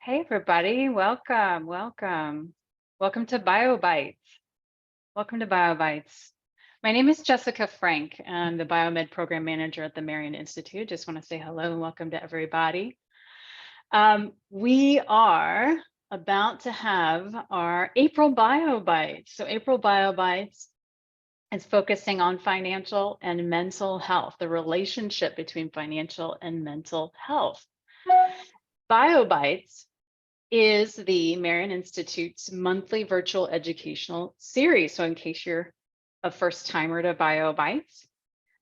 Hey everybody, welcome to BioBites. Welcome to BioBites. My name is Jessica Frank. I'm the Biomed Program Manager at the Marion Institute. Just want to say hello and welcome to everybody. We are about to have our April BioBites. So April BioBites is focusing on financial and mental health, the relationship between financial and mental health. BioBites is the Marion Institute's monthly virtual educational series. So in case you're a first timer to BioBites,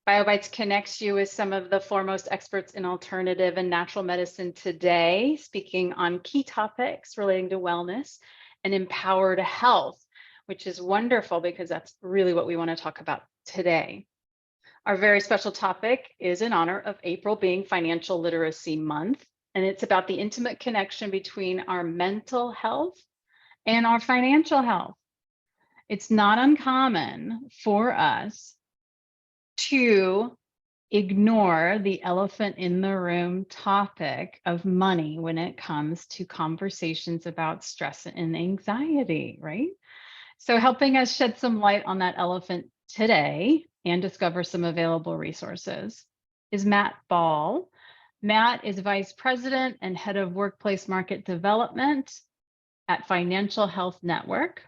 BioBites connects you with some of the foremost experts in alternative and natural medicine today, speaking on key topics relating to wellness and empowered health, which is wonderful because that's really what we want to talk about today. Our very special topic is in honor of April being Financial Literacy Month. And it's about the intimate connection between our mental health and our financial health. It's not uncommon for us to ignore the elephant in the room topic of money when it comes to conversations about stress and anxiety, right? So helping us shed some light on that elephant today and discover some available resources is Matt Bahl. Matt is Vice President and Head of Workplace Market Development at Financial Health Network.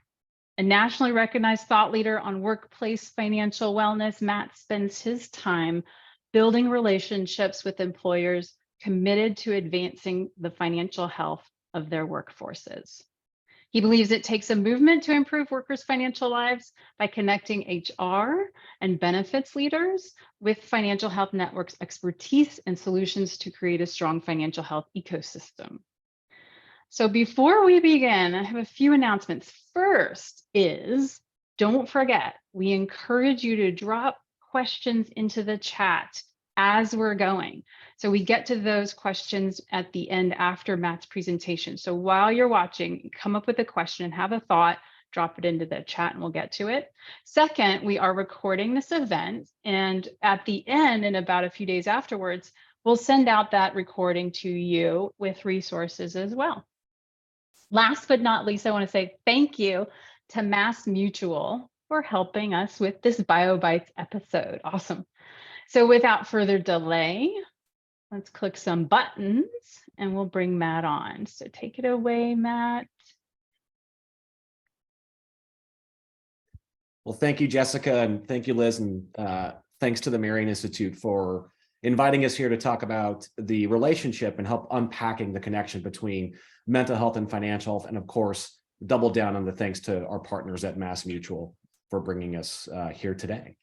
A nationally recognized thought leader on workplace financial wellness, Matt spends his time building relationships with employers committed to advancing the financial health of their workforces. He believes it takes a movement to improve workers' financial lives by connecting HR and benefits leaders with Financial Health Network's expertise and solutions to create a strong financial health ecosystem. So before we begin, I have a few announcements. First is, don't forget, we encourage you to drop questions into the chat as we're going. So we get to those questions at the end after Matt's presentation. So while you're watching, come up with a question and have a thought, drop it into the chat and we'll get to it. Second, we are recording this event, and at the end and about a few days afterwards, we'll send out that recording to you with resources as well. Last but not least, I want to say thank you to Mass Mutual for helping us with this BioBites episode. Awesome. So without further delay, let's click some buttons and we'll bring Matt on. So take it away, Matt. Well, thank you, Jessica, and thank you, Liz, and thanks to the Marion Institute for inviting us here to talk about the relationship and help unpacking the connection between mental health and financial health, and of course, double down on the thanks to our partners at Mass Mutual for bringing us here today.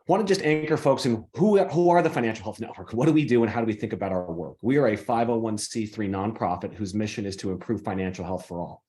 I want to just anchor folks in who are the Financial Health Network? What do we do and how do we think about our work? We are a 501c3 nonprofit whose mission is to improve financial health for all.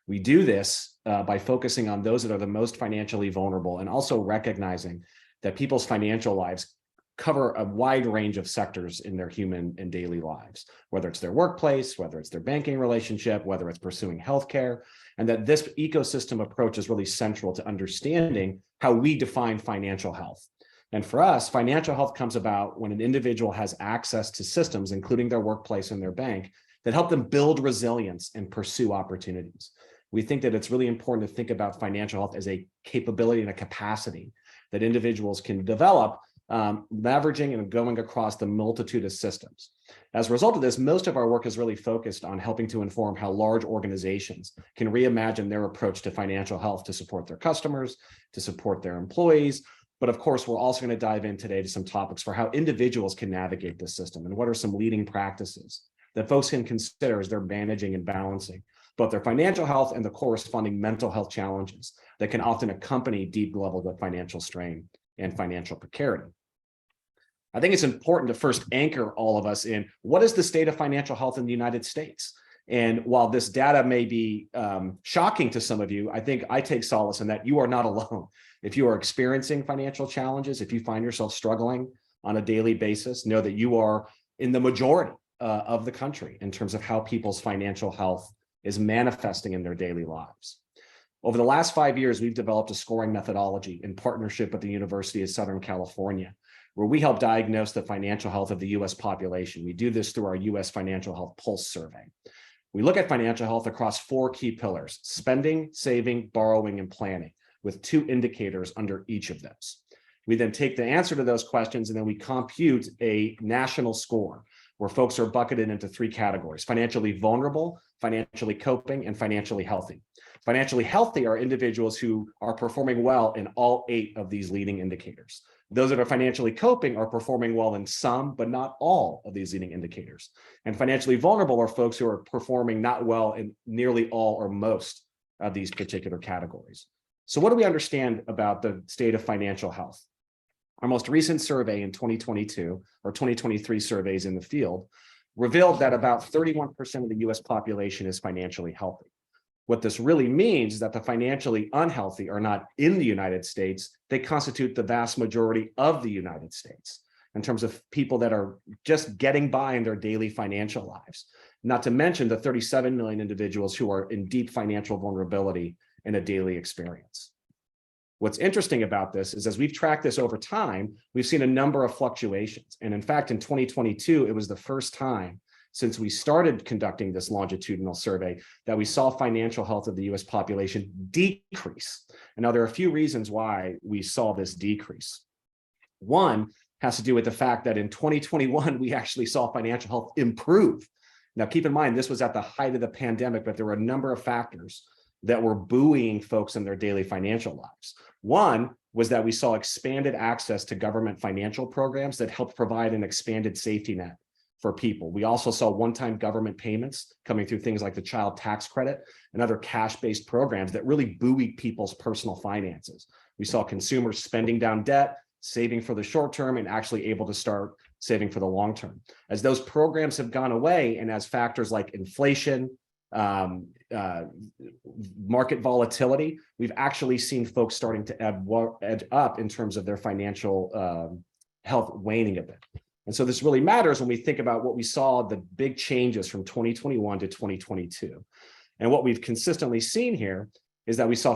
We do this by focusing on those that are the most financially vulnerable and also recognizing that people's financial lives cover a wide range of sectors in their human and daily lives, whether it's their workplace, whether it's their banking relationship, whether it's pursuing healthcare, and that this ecosystem approach is really central to understanding how we define financial health. And for us, financial health comes about when an individual has access to systems, including their workplace and their bank, that help them build resilience and pursue opportunities. We think that it's really important to think about financial health as a capability and a capacity that individuals can develop, leveraging and going across the multitude of systems. As a result of this, most of our work is really focused on helping to inform how large organizations can reimagine their approach to financial health to support their customers, to support their employees. But of course, we're also going to dive in today to some topics for how individuals can navigate this system and what are some leading practices that folks can consider as they're managing and balancing both their financial health and the corresponding mental health challenges that can often accompany deep levels of financial strain and financial precarity. I think it's important to first anchor all of us in what is the state of financial health in the United States. And while this data may be shocking to some of you, I think I take solace in that you are not alone. If you are experiencing financial challenges, if you find yourself struggling on a daily basis, know that you are in the majority of the country in terms of how people's financial health is manifesting in their daily lives. Over the last 5 years, we've developed a scoring methodology in partnership with the University of Southern California where we help diagnose the financial health of the US population. We do this through our US Financial Health Pulse Survey. We look at financial health across 4 key pillars: spending, saving, borrowing, and planning, with 2 indicators under each of those. We then take the answer to those questions and then we compute a national score where folks are bucketed into 3 categories: financially vulnerable, financially coping, and financially healthy. Financially healthy are individuals who are performing well in all 8 of these leading indicators. Those that are financially coping are performing well in some, but not all of these leading indicators. And financially vulnerable are folks who are performing not well in nearly all or most of these particular categories. So what do we understand about the state of financial health? Our most recent survey in 2022 or 2023 surveys in the field revealed that about 31% of the US population is financially healthy. What this really means is that the financially unhealthy are not in the United States. They constitute the vast majority of the United States in terms of people that are just getting by in their daily financial lives. Not to mention the 37 million individuals who are in deep financial vulnerability in a daily experience. What's interesting about this is as we've tracked this over time, we've seen a number of fluctuations. And in fact, in 2022, it was the first time since we started conducting this longitudinal survey that we saw financial health of the US population decrease. And now there are a few reasons why we saw this decrease. One has to do with the fact that in 2021, we actually saw financial health improve. Now, keep in mind, this was at the height of the pandemic, but there were a number of factors that were buoying folks in their daily financial lives. One was that we saw expanded access to government financial programs that helped provide an expanded safety net for people. We also saw one-time government payments coming through things like the child tax credit and other cash-based programs that really buoyed people's personal finances. We saw consumers spending down debt, saving for the short term, and actually able to start saving for the long term. As those programs have gone away and as factors like inflation, market volatility, we've actually seen folks starting to edge up in terms of their financial health waning a bit. And so this really matters when we think about what we saw, the big changes from 2021 to 2022. And what we've consistently seen here is that we saw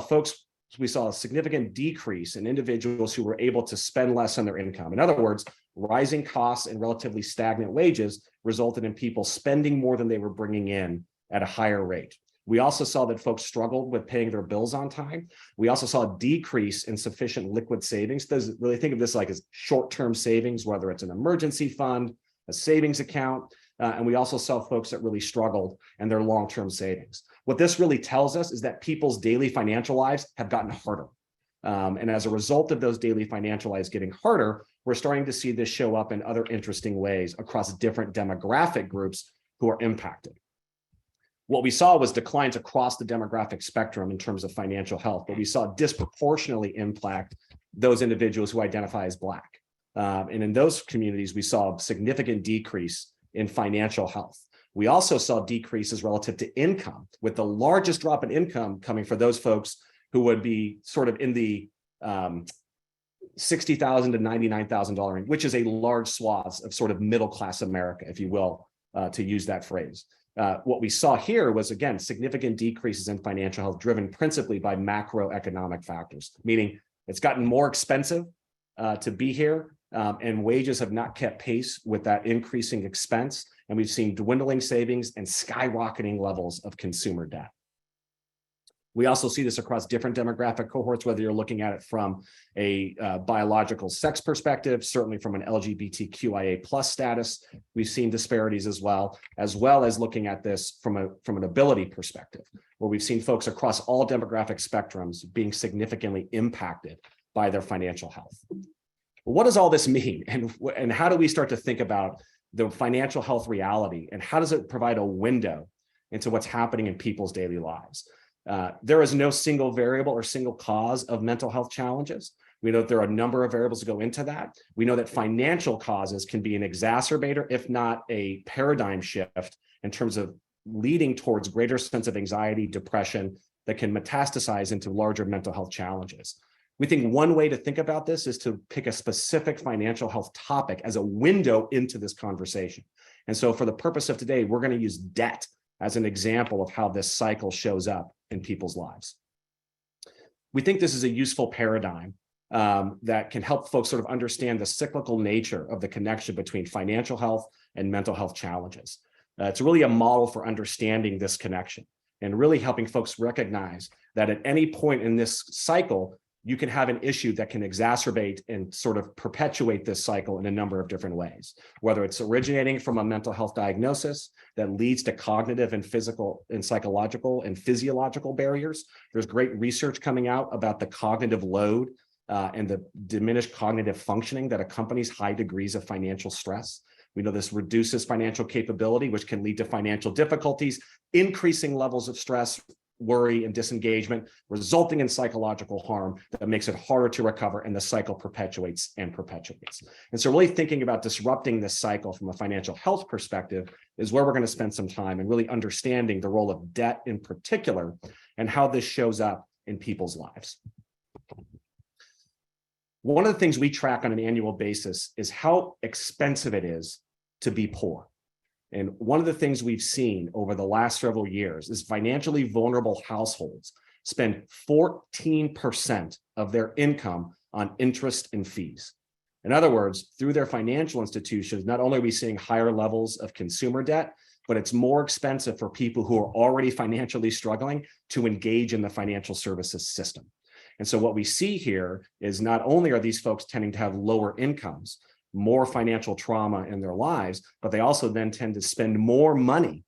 a significant decrease in individuals who were able to spend less on their income. In other words, rising costs and relatively stagnant wages resulted in people spending more than they were bringing in at a higher rate. We also saw that folks struggled with paying their bills on time. We also saw a decrease in sufficient liquid savings. Those really think of this like as short-term savings, whether it's an emergency fund, a savings account, and we also saw folks that really struggled in their long-term savings. What this really tells us is that people's daily financial lives have gotten harder. And as a result of those daily financial lives getting harder, we're starting to see this show up in other interesting ways across different demographic groups who are impacted. What we saw was declines across the demographic spectrum in terms of financial health, but we saw disproportionately impact those individuals who identify as Black. And in those communities, we saw a significant decrease in financial health. We also saw decreases relative to income, with the largest drop in income coming for those folks who would be sort of in the $60,000 to $99,000 range, which is a large swath of sort of middle-class America, if you will, to use that phrase. What we saw here was, again, significant decreases in financial health driven principally by macroeconomic factors, meaning it's gotten more expensive to be here and wages have not kept pace with that increasing expense. And we've seen dwindling savings and skyrocketing levels of consumer debt. We also see this across different demographic cohorts, whether you're looking at it from a biological sex perspective, certainly from an LGBTQIA+ status. We've seen disparities as well as looking at this from an ability perspective, where we've seen folks across all demographic spectrums being significantly impacted by their financial health. What does all this mean? And how do we start to think about the financial health reality? And how does it provide a window into what's happening in people's daily lives? There is no single variable or single cause of mental health challenges. We know that there are a number of variables that go into that. We know that financial causes can be an exacerbator, if not a paradigm shift, in terms of leading towards greater sense of anxiety, depression that can metastasize into larger mental health challenges. We think one way to think about this is to pick a specific financial health topic as a window into this conversation. And so for the purpose of today, we're going to use debt as an example of how this cycle shows up in people's lives. We think this is a useful paradigm that can help folks sort of understand the cyclical nature of the connection between financial health and mental health challenges. It's really a model for understanding this connection and really helping folks recognize that at any point in this cycle, you can have an issue that can exacerbate and sort of perpetuate this cycle in a number of different ways, whether it's originating from a mental health diagnosis that leads to cognitive and physical and psychological and physiological barriers. There's great research coming out about the cognitive load and the diminished cognitive functioning that accompanies high degrees of financial stress. We know this reduces financial capability, which can lead to financial difficulties, increasing levels of stress, worry, and disengagement, resulting in psychological harm that makes it harder to recover, and the cycle perpetuates and perpetuates. And so really thinking about disrupting this cycle from a financial health perspective is where we're going to spend some time, and really understanding the role of debt in particular and how this shows up in people's lives. One of the things we track on an annual basis is how expensive it is to be poor. And one of the things we've seen over the last several years is financially vulnerable households spend 14% of their income on interest and fees. In other words, through their financial institutions, not only are we seeing higher levels of consumer debt, but it's more expensive for people who are already financially struggling to engage in the financial services system. And so what we see here is not only are these folks tending to have lower incomes, more financial trauma in their lives, but they also then tend to spend more money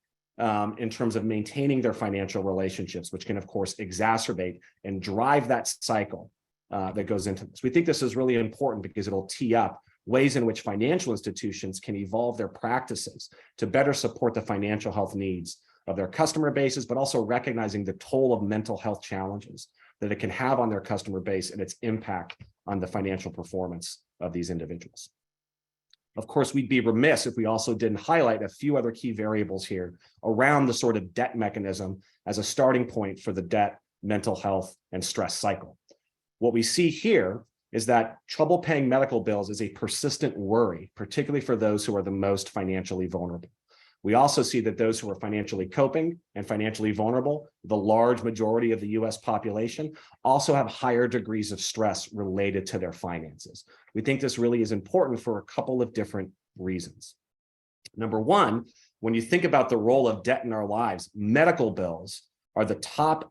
in terms of maintaining their financial relationships, which can, of course, exacerbate and drive that cycle that goes into this. We think this is really important because it'll tee up ways in which financial institutions can evolve their practices to better support the financial health needs of their customer bases, but also recognizing the toll of mental health challenges that it can have on their customer base and its impact on the financial performance of these individuals. Of course, we'd be remiss if we also didn't highlight a few other key variables here around the sort of debt mechanism as a starting point for the debt, mental health, and stress cycle. What we see here is that trouble paying medical bills is a persistent worry, particularly for those who are the most financially vulnerable. We also see that those who are financially coping and financially vulnerable, the large majority of the US population, also have higher degrees of stress related to their finances. We think this really is important for a couple of different reasons. Number one, when you think about the role of debt in our lives, medical bills are the top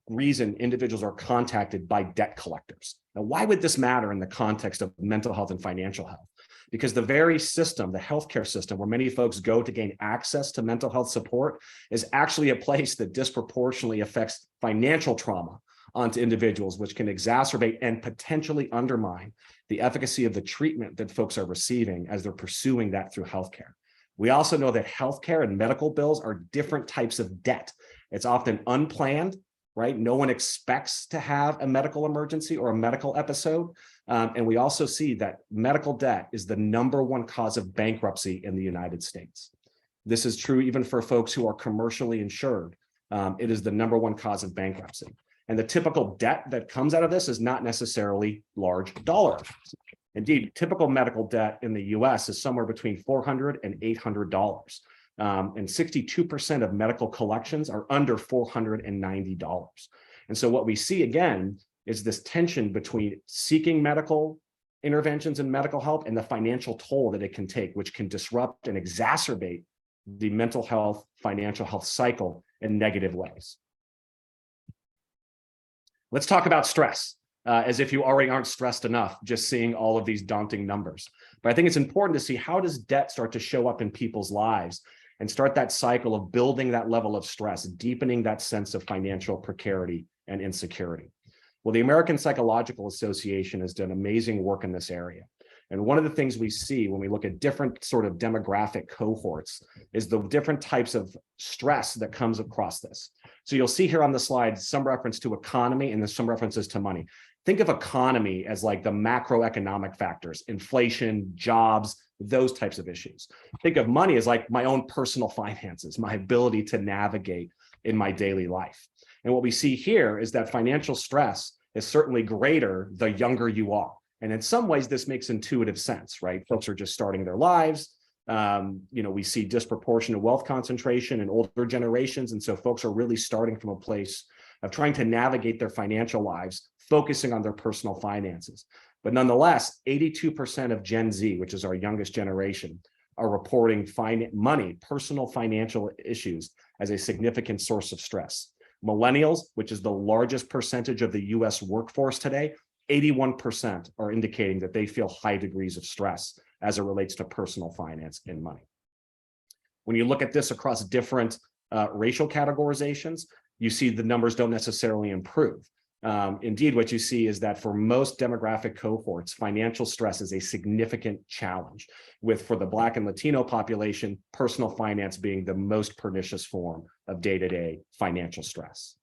reason individuals are contacted by debt collectors. Now, why would this matter in the context of mental health and financial health? Because the very system, the healthcare system, where many folks go to gain access to mental health support is actually a place that disproportionately affects financial trauma onto individuals, which can exacerbate and potentially undermine the efficacy of the treatment that folks are receiving as they're pursuing that through healthcare. We also know that healthcare and medical bills are different types of debt. It's often unplanned, right? No one expects to have a medical emergency or a medical episode. And we also see that medical debt is the #1 cause of bankruptcy in the United States. This is true even for folks who are commercially insured. It is the #1 cause of bankruptcy. And the typical debt that comes out of this is not necessarily large dollar. Indeed, typical medical debt in the US is somewhere between $400 and $800. And 62% of medical collections are under $490. And so what we see again is this tension between seeking medical interventions and medical help and the financial toll that it can take, which can disrupt and exacerbate the mental health, financial health cycle in negative ways. Let's talk about stress, as if you already aren't stressed enough just seeing all of these daunting numbers. But I think it's important to see, how does debt start to show up in people's lives and start that cycle of building that level of stress, deepening that sense of financial precarity and insecurity. Well, the American Psychological Association has done amazing work in this area. And one of the things we see when we look at different sort of demographic cohorts is the different types of stress that comes across this. So you'll see here on the slide some reference to economy and then some references to money. Think of economy as like the macroeconomic factors, inflation, jobs, those types of issues. Think of money as like my own personal finances, my ability to navigate in my daily life. And what we see here is that financial stress is certainly greater the younger you are. And in some ways, this makes intuitive sense, right? Folks are just starting their lives. We see disproportionate wealth concentration in older generations. And so folks are really starting from a place of trying to navigate their financial lives focusing on their personal finances. But nonetheless, 82% of Gen Z, which is our youngest generation, are reporting personal financial issues as a significant source of stress. Millennials, which is the largest percentage of the US workforce today, 81% are indicating that they feel high degrees of stress as it relates to personal finance and money. When you look at this across different racial categorizations, you see the numbers don't necessarily improve. Indeed, what you see is that for most demographic cohorts, financial stress is a significant challenge, with, for the Black and Latino population, personal finance being the most pernicious form of day-to-day financial stress.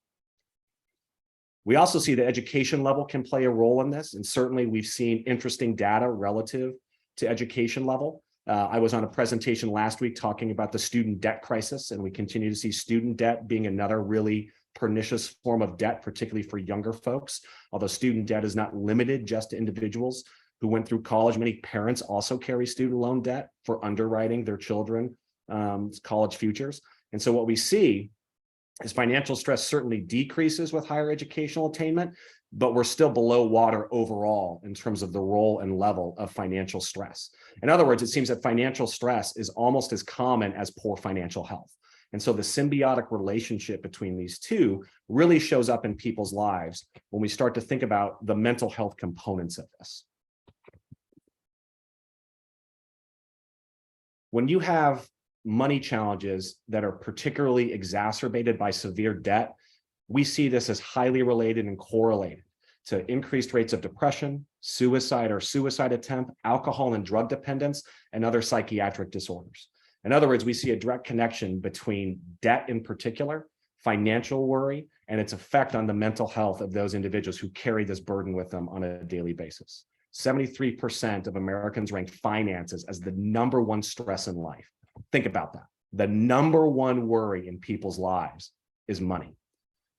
We also see the education level can play a role in this, and certainly we've seen interesting data relative to education level. I was on a presentation last week talking about the student debt crisis, and we continue to see student debt being another really pernicious form of debt, particularly for younger folks. Although student debt is not limited just to individuals who went through college, many parents also carry student loan debt for underwriting their children's college futures. And so what we see is financial stress certainly decreases with higher educational attainment, but we're still below water overall in terms of the role and level of financial stress. In other words, it seems that financial stress is almost as common as poor financial health. And so the symbiotic relationship between these two really shows up in people's lives when we start to think about the mental health components of this. When you have money challenges that are particularly exacerbated by severe debt, we see this as highly related and correlated to increased rates of depression, suicide or suicide attempt, alcohol and drug dependence, and other psychiatric disorders. In other words, we see a direct connection between debt in particular, financial worry, and its effect on the mental health of those individuals who carry this burden with them on a daily basis. 73% of Americans rank finances as the #1 stress in life. Think about that. The #1 worry in people's lives is money.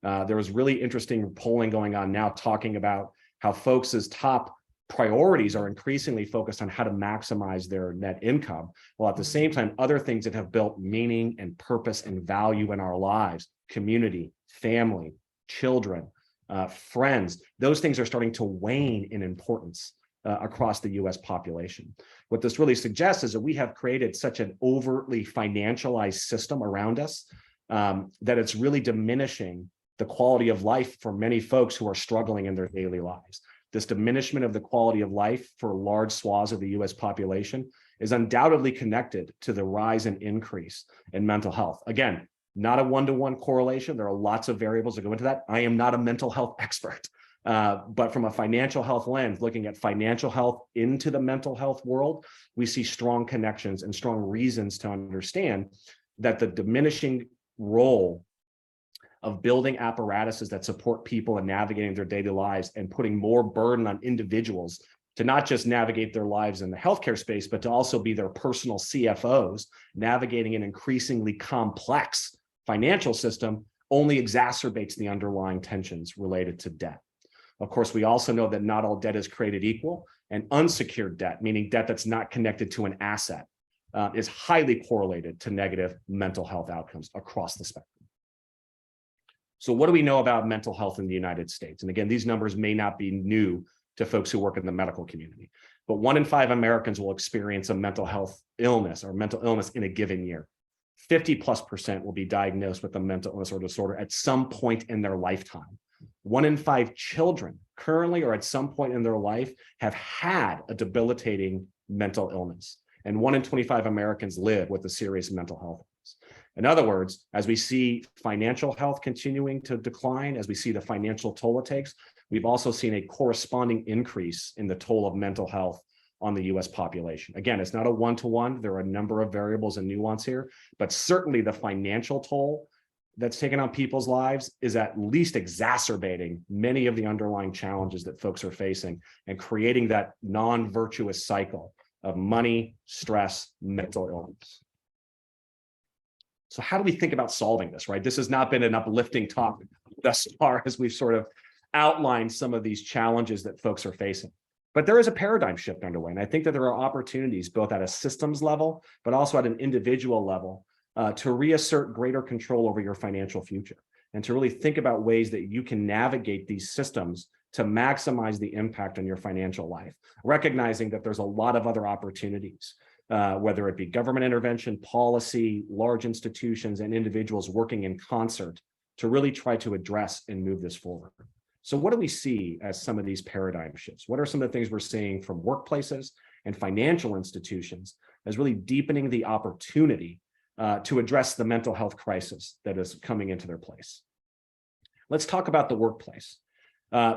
There was really interesting polling going on now talking about how folks' top priorities are increasingly focused on how to maximize their net income, while at the same time, other things that have built meaning and purpose and value in our lives, community, family, children, friends, those things are starting to wane in importance across the US population. What this really suggests is that we have created such an overtly financialized system around us that it's really diminishing the quality of life for many folks who are struggling in their daily lives. This diminishment of the quality of life for large swaths of the US population is undoubtedly connected to the rise and increase in mental health. Again, not a one-to-one correlation. There are lots of variables that go into that. I am not a mental health expert, but from a financial health lens, looking at financial health into the mental health world, we see strong connections and strong reasons to understand that the diminishing role of building apparatuses that support people in navigating their daily lives and putting more burden on individuals to not just navigate their lives in the healthcare space, but to also be their personal CFOs, navigating an increasingly complex financial system only exacerbates the underlying tensions related to debt. Of course, we also know that not all debt is created equal, and unsecured debt, meaning debt that's not connected to an asset, is highly correlated to negative mental health outcomes across the spectrum. So what do we know about mental health in the United States? And again, these numbers may not be new to folks who work in the medical community, but 1 in 5 Americans will experience a mental health illness or mental illness in a given year. 50+% will be diagnosed with a mental illness or disorder at some point in their lifetime. 1 in 5 children currently or at some point in their life have had a debilitating mental illness. And 1 in 25 Americans live with a serious mental health illness. In other words, as we see financial health continuing to decline, as we see the financial toll it takes, we've also seen a corresponding increase in the toll of mental health on the US population. Again, it's not a one-to-one. There are a number of variables and nuance here, but certainly the financial toll that's taken on people's lives is at least exacerbating many of the underlying challenges that folks are facing and creating that non-virtuous cycle of money, stress, mental illness. So how do we think about solving this, right? This has not been an uplifting talk thus far as we've sort of outlined some of these challenges that folks are facing. But there is a paradigm shift underway. And I think that there are opportunities both at a systems level, but also at an individual level to reassert greater control over your financial future and to really think about ways that you can navigate these systems to maximize the impact on your financial life, recognizing that there's a lot of other opportunities, whether it be government intervention, policy, large institutions, and individuals working in concert to really try to address and move this forward. So what do we see as some of these paradigm shifts? What are some of the things we're seeing from workplaces and financial institutions as really deepening the opportunity to address the mental health crisis that is coming into their place? Let's talk about the workplace.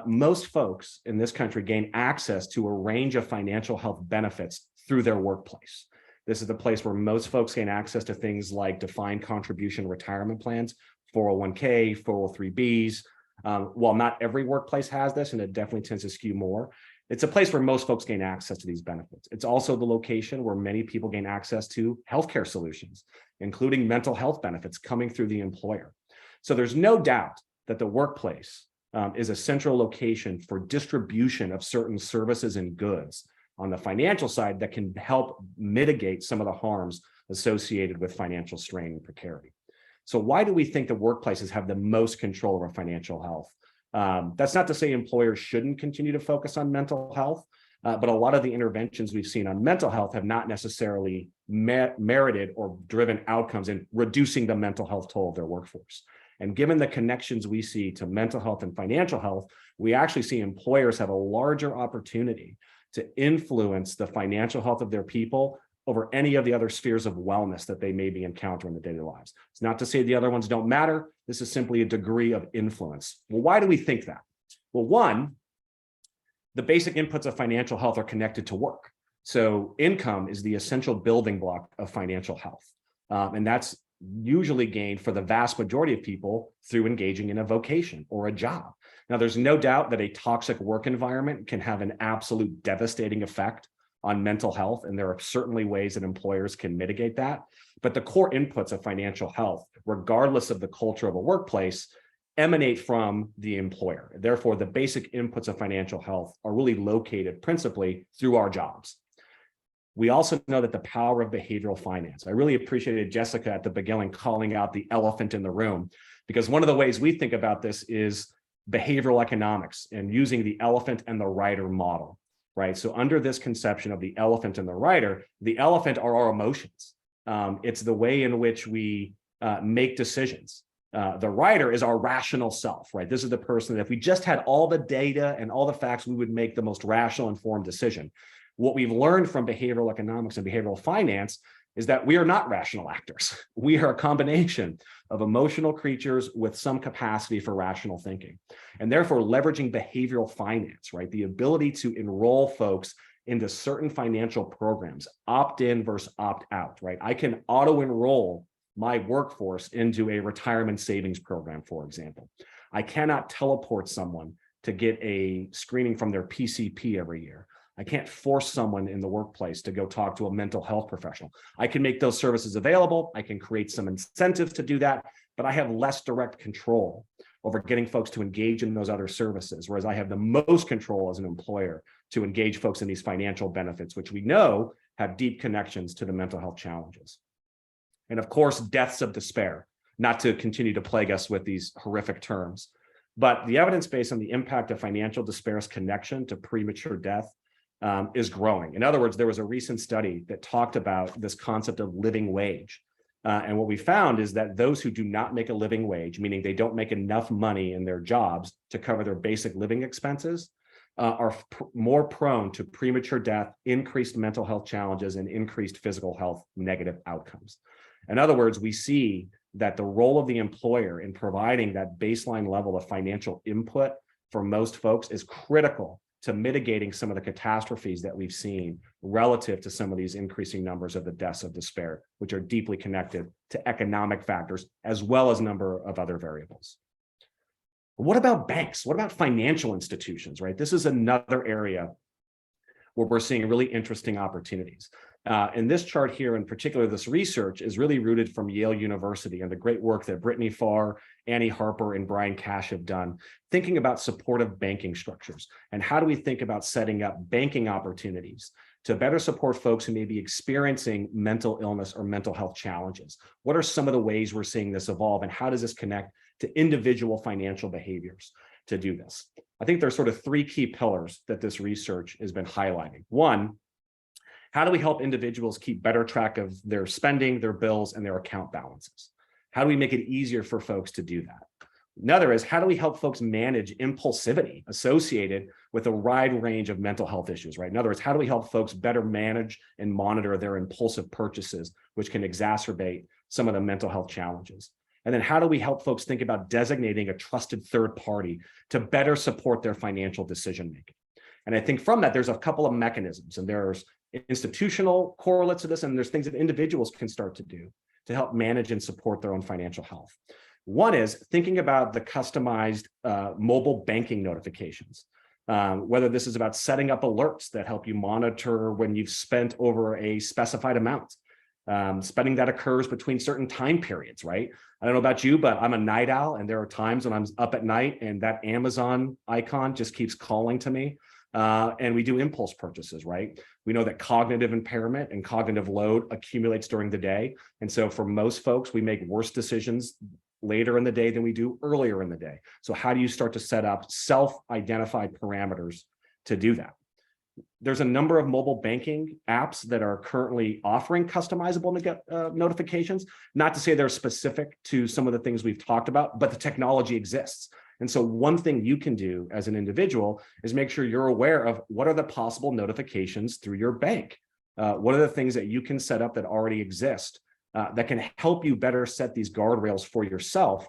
Most folks in this country gain access to a range of financial health benefits through their workplace. This is the place where most folks gain access to things like defined contribution retirement plans, 401k, 403bs. While not every workplace has this, and it definitely tends to skew more, it's a place where most folks gain access to these benefits. It's also the location where many people gain access to healthcare solutions, including mental health benefits coming through the employer. So there's no doubt that the workplace is a central location for distribution of certain services and goods on the financial side that can help mitigate some of the harms associated with financial strain and precarity. So why do we think the workplaces have the most control over financial health? That's not to say employers shouldn't continue to focus on mental health, but a lot of the interventions we've seen on mental health have not necessarily merited or driven outcomes in reducing the mental health toll of their workforce. And given the connections we see to mental health and financial health, we actually see employers have a larger opportunity to influence the financial health of their people over any of the other spheres of wellness that they may be encountering in their daily lives. It's not to say the other ones don't matter. This is simply a degree of influence. Well, why do we think that? Well, one, the basic inputs of financial health are connected to work. So income is the essential building block of financial health. And that's usually gained for the vast majority of people through engaging in a vocation or a job. Now, there's no doubt that a toxic work environment can have an absolute devastating effect on mental health, and there are certainly ways that employers can mitigate that. But the core inputs of financial health, regardless of the culture of a workplace, emanate from the employer. Therefore, the basic inputs of financial health are really located principally through our jobs. We also know that the power of behavioral finance. I really appreciated Jessica at the beginning calling out the elephant in the room, because one of the ways we think about this is behavioral economics and using the elephant and the rider model. Right. So under this conception of the elephant and the rider, the elephant are our emotions. It's the way in which we make decisions. The rider is our rational self, right? This is the person that if we just had all the data and all the facts, we would make the most rational, informed decision. What we've learned from behavioral economics and behavioral finance is that we are not rational actors. We are a combination of emotional creatures with some capacity for rational thinking. And therefore, leveraging behavioral finance, right? The ability to enroll folks into certain financial programs, opt-in versus opt-out, right? I can auto-enroll my workforce into a retirement savings program, for example. I cannot teleport someone to get a screening from their PCP every year. I can't force someone in the workplace to go talk to a mental health professional. I can make those services available. I can create some incentives to do that, but I have less direct control over getting folks to engage in those other services, whereas I have the most control as an employer to engage folks in these financial benefits, which we know have deep connections to the mental health challenges. And of course, deaths of despair, not to continue to plague us with these horrific terms, but the evidence based on the impact of financial despair's connection to premature death is growing. In other words, there was a recent study that talked about this concept of living wage. And what we found is that those who do not make a living wage, meaning they don't make enough money in their jobs to cover their basic living expenses, are more prone to premature death, increased mental health challenges, and increased physical health negative outcomes. In other words, we see that the role of the employer in providing that baseline level of financial input for most folks is critical to mitigating some of the catastrophes that we've seen relative to some of these increasing numbers of the deaths of despair, which are deeply connected to economic factors as well as a number of other variables. What about banks? What about financial institutions, right? This is another area where we're seeing really interesting opportunities. And this chart here, in particular, this research is really rooted from Yale University and the great work that Brittany Farr, Annie Harper, and Brian Cash have done, thinking about supportive banking structures. And how do we think about setting up banking opportunities to better support folks who may be experiencing mental illness or mental health challenges? What are some of the ways we're seeing this evolve, and how does this connect to individual financial behaviors to do this? I think there's sort of three key pillars that this research has been highlighting. One, how do we help individuals keep better track of their spending, their bills, and their account balances? How do we make it easier for folks to do that? Another is, how do we help folks manage impulsivity associated with a wide range of mental health issues, right? In other words, how do we help folks better manage and monitor their impulsive purchases, which can exacerbate some of the mental health challenges? And then how do we help folks think about designating a trusted third party to better support their financial decision-making? And I think from that, there's a couple of mechanisms, and there's institutional correlates to this, and there's things that individuals can start to do to help manage and support their own financial health. One is thinking about the customized mobile banking notifications, whether this is about setting up alerts that help you monitor when you've spent over a specified amount. Spending that occurs between certain time periods, right? I don't know about you, but I'm a night owl, and there are times when I'm up at night and that Amazon icon just keeps calling to me. And we do impulse purchases, right? We know that cognitive impairment and cognitive load accumulates during the day. And so for most folks, we make worse decisions later in the day than we do earlier in the day. So how do you start to set up self-identified parameters to do that? There's a number of mobile banking apps that are currently offering customizable notifications. Not to say they're specific to some of the things we've talked about, but the technology exists. And so one thing you can do as an individual is make sure you're aware of what are the possible notifications through your bank. What are the things that you can set up that already exist that can help you better set these guardrails for yourself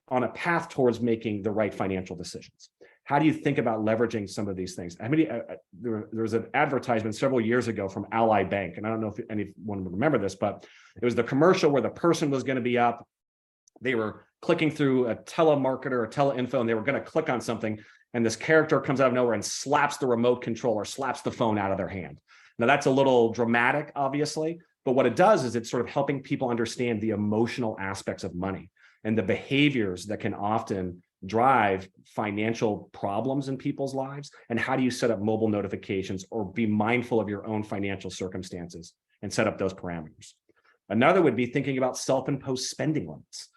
on a path towards making the right financial decisions? How do you think about leveraging some of these things? There was an advertisement several years ago from Ally Bank, and I don't know if anyone would remember this, but it was the commercial where the person was going to be up. They were clicking through a telemarketer or teleinfo, and they were going to click on something, and this character comes out of nowhere and slaps the remote control or slaps the phone out of their hand. Now, that's a little dramatic, obviously, but what it does is it's sort of helping people understand the emotional aspects of money and the behaviors that can often drive financial problems in people's lives. And how do you set up mobile notifications or be mindful of your own financial circumstances and set up those parameters? Another would be thinking about self-imposed spending limits,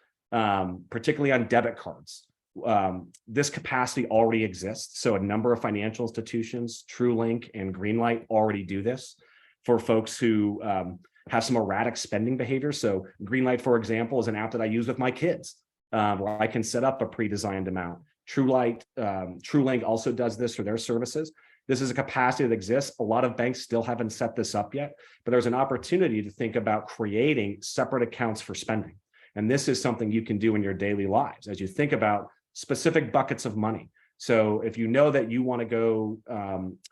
particularly on debit cards. This capacity already exists. So a number of financial institutions, TrueLink and Greenlight, already do this for folks who have some erratic spending behavior. So Greenlight, for example, is an app that I use with my kids, where I can set up a pre-designed amount. TrueLink also does this for their services. This is a capacity that exists. A lot of banks still haven't set this up yet, but there's an opportunity to think about creating separate accounts for spending. And this is something you can do in your daily lives as you think about specific buckets of money. So if you know that you want to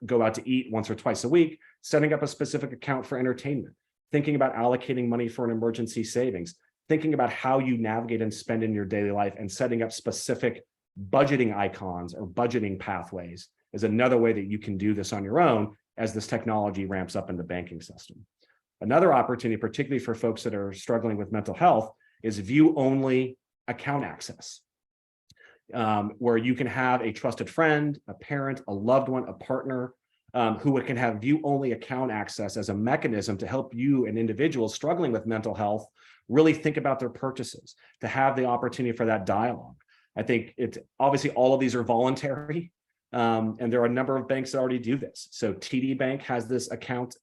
go out to eat once or twice a week, setting up a specific account for entertainment, thinking about allocating money for an emergency savings, thinking about how you navigate and spend in your daily life, and setting up specific budgeting icons or budgeting pathways is another way that you can do this on your own as this technology ramps up in the banking system. Another opportunity, particularly for folks that are struggling with mental health, is view-only account access, where you can have a trusted friend, a parent, a loved one, a partner, who can have view-only account access as a mechanism to help you and individuals struggling with mental health really think about their purchases, to have the opportunity for that dialogue. I think it's obviously all of these are voluntary, and there are a number of banks that already do this. So TD Bank has this account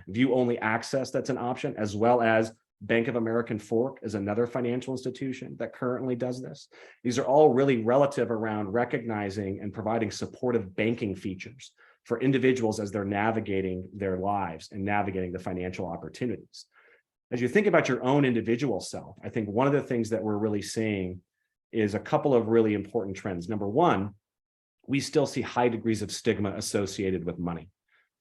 view-only access that's an option, as well as Bank of American Fork is another financial institution that currently does this. These are all really relative around recognizing and providing supportive banking features for individuals as they're navigating their lives and navigating the financial opportunities. As you think about your own individual self, I think one of the things that we're really seeing is a couple of really important trends. Number one, we still see high degrees of stigma associated with money.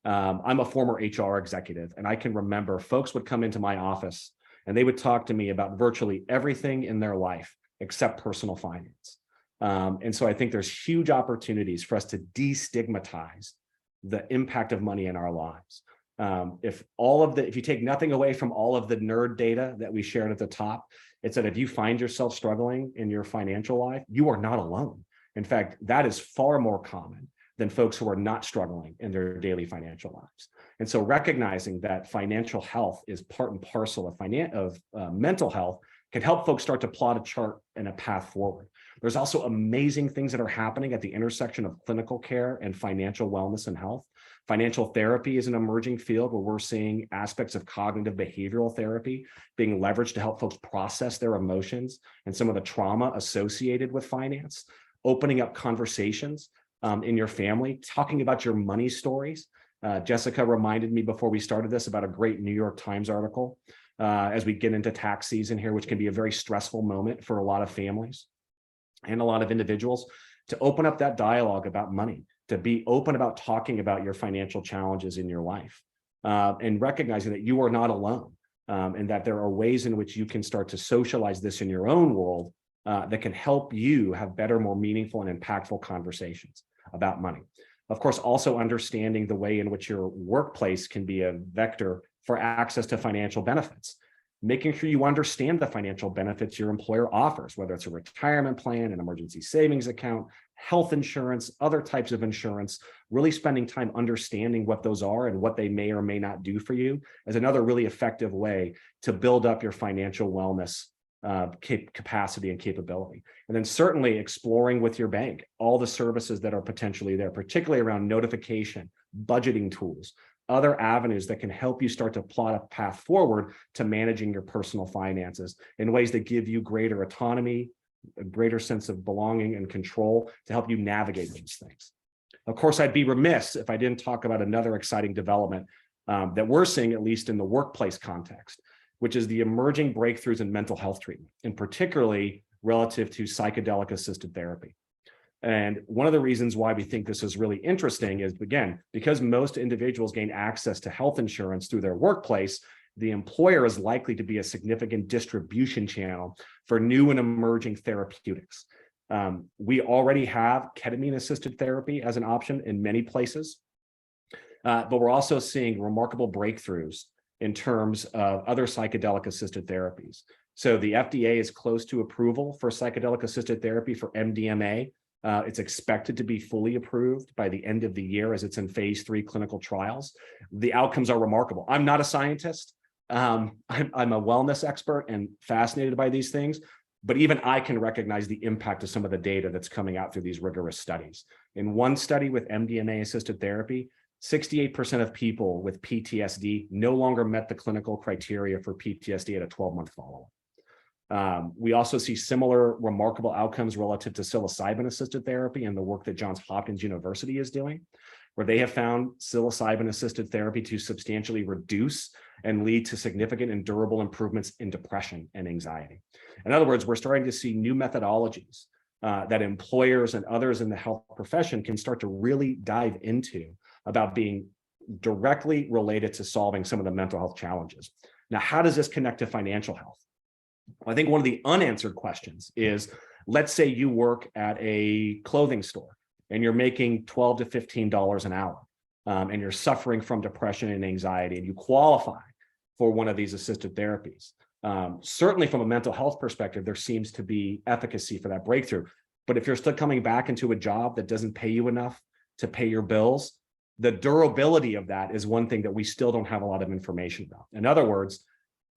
I'm a former HR executive, and I can remember folks would come into my office and they would talk to me about virtually everything in their life except personal finance. And so I think there's huge opportunities for us to destigmatize the impact of money in our lives. If you take nothing away from all of the nerd data that we shared at the top, it's that if you find yourself struggling in your financial life, you are not alone. In fact, that is far more common than folks who are not struggling in their daily financial lives. And so recognizing that financial health is part and parcel of mental health can help folks start to plot a chart and a path forward. There's also amazing things that are happening at the intersection of clinical care and financial wellness and health. Financial therapy is an emerging field where we're seeing aspects of cognitive behavioral therapy being leveraged to help folks process their emotions and some of the trauma associated with finance, opening up conversations in your family, talking about your money stories. Jessica reminded me before we started this about a great New York Times article as we get into tax season here, which can be a very stressful moment for a lot of families and a lot of individuals, to open up that dialogue about money, to be open about talking about your financial challenges in your life, and recognizing that you are not alone, and that there are ways in which you can start to socialize this in your own world that can help you have better, more meaningful and impactful conversations about money. Of course, also understanding the way in which your workplace can be a vector for access to financial benefits, making sure you understand the financial benefits your employer offers, whether it's a retirement plan, an emergency savings account, health insurance, other types of insurance, really spending time understanding what those are and what they may or may not do for you is another really effective way to build up your financial wellness capacity and capability. And then certainly exploring with your bank all the services that are potentially there, particularly around notification, budgeting tools, other avenues that can help you start to plot a path forward to managing your personal finances in ways that give you greater autonomy, a greater sense of belonging and control to help you navigate those things. Of course, I'd be remiss if I didn't talk about another exciting development that we're seeing, at least in the workplace context, which is the emerging breakthroughs in mental health treatment, and particularly relative to psychedelic assisted therapy. And one of the reasons why we think this is really interesting is, again, because most individuals gain access to health insurance through their workplace, the employer is likely to be a significant distribution channel for new and emerging therapeutics. We already have ketamine-assisted therapy as an option in many places, but we're also seeing remarkable breakthroughs in terms of other psychedelic-assisted therapies. So the FDA is close to approval for psychedelic-assisted therapy for MDMA. It's expected to be fully approved by the end of the year as it's in phase 3 clinical trials. The outcomes are remarkable. I'm not a scientist. I'm a wellness expert and fascinated by these things, but even I can recognize the impact of some of the data that's coming out through these rigorous studies. In one study with MDMA-assisted therapy, 68% of people with PTSD no longer met the clinical criteria for PTSD at a 12-month follow-up. We also see similar remarkable outcomes relative to psilocybin-assisted therapy and the work that Johns Hopkins University is doing, where they have found psilocybin-assisted therapy to substantially reduce and lead to significant and durable improvements in depression and anxiety. In other words, we're starting to see new methodologies that employers and others in the health profession can start to really dive into about being directly related to solving some of the mental health challenges. Now, how does this connect to financial health? Well, I think one of the unanswered questions is, let's say you work at a clothing store and you're making $12 to $15 an hour, and you're suffering from depression and anxiety, and you qualify for one of these assisted therapies. Certainly from a mental health perspective, there seems to be efficacy for that breakthrough. But if you're still coming back into a job that doesn't pay you enough to pay your bills, the durability of that is one thing that we still don't have a lot of information about. In other words,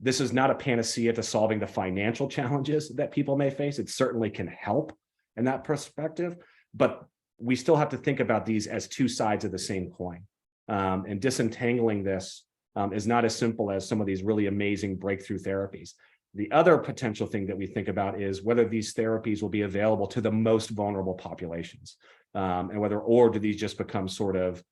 this is not a panacea to solving the financial challenges that people may face. It certainly can help in that perspective, but we still have to think about these as two sides of the same coin. And disentangling this is not as simple as some of these really amazing breakthrough therapies. The other potential thing that we think about is whether these therapies will be available to the most vulnerable populations, and whether, or do these just become sort of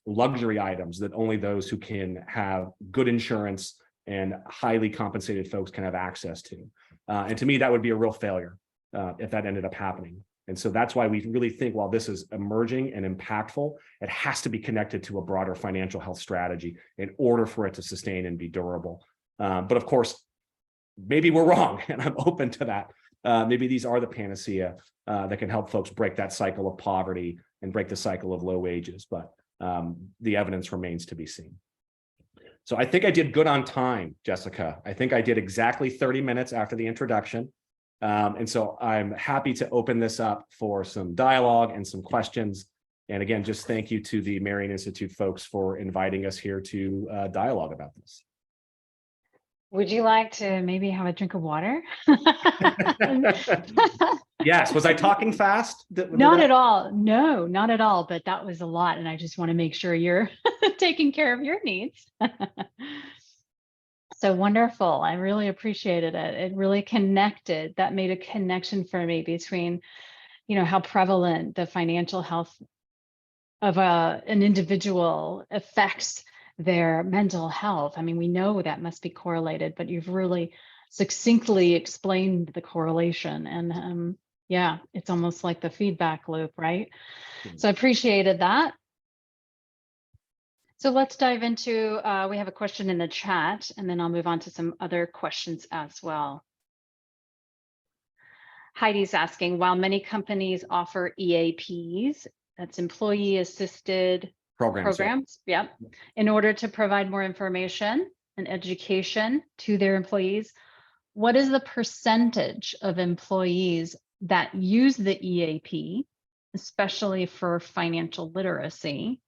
luxury items that only those who can have good insurance and highly compensated folks can have access to. And to me, that would be a real failure if that ended up happening. And so that's why we really think, while this is emerging and impactful, it has to be connected to a broader financial health strategy in order for it to sustain and be durable. But of course, maybe we're wrong, and I'm open to that. Maybe these are the panacea that can help folks break that cycle of poverty and break the cycle of low wages, but the evidence remains to be seen. So I think I did good on time, Jessica. I think I did exactly 30 minutes after the introduction. And so I'm happy to open this up for some dialogue and some questions And again, just thank you to the Marion Institute folks for inviting us here to dialogue about this. Would you like to maybe have a drink of water? Yes. Was I talking fast? Not at all. No, not at all. But that was a lot. And I just want to make sure you're taking care of your needs. So wonderful. I really appreciated it. It really connected. That made a connection for me between, how prevalent the financial health of an individual affects their mental health. I mean, we know that must be correlated, but you've really succinctly explained the correlation. And yeah, it's almost like the feedback loop, right? So I appreciated that. So let's dive into, we have a question in the chat, and then I'll move on to some other questions as well. Heidi's asking, while many companies offer EAPs, that's employee assisted programs, yeah, in order to provide more information and education to their employees, what is the percentage of employees that use the EAP, especially for financial literacy?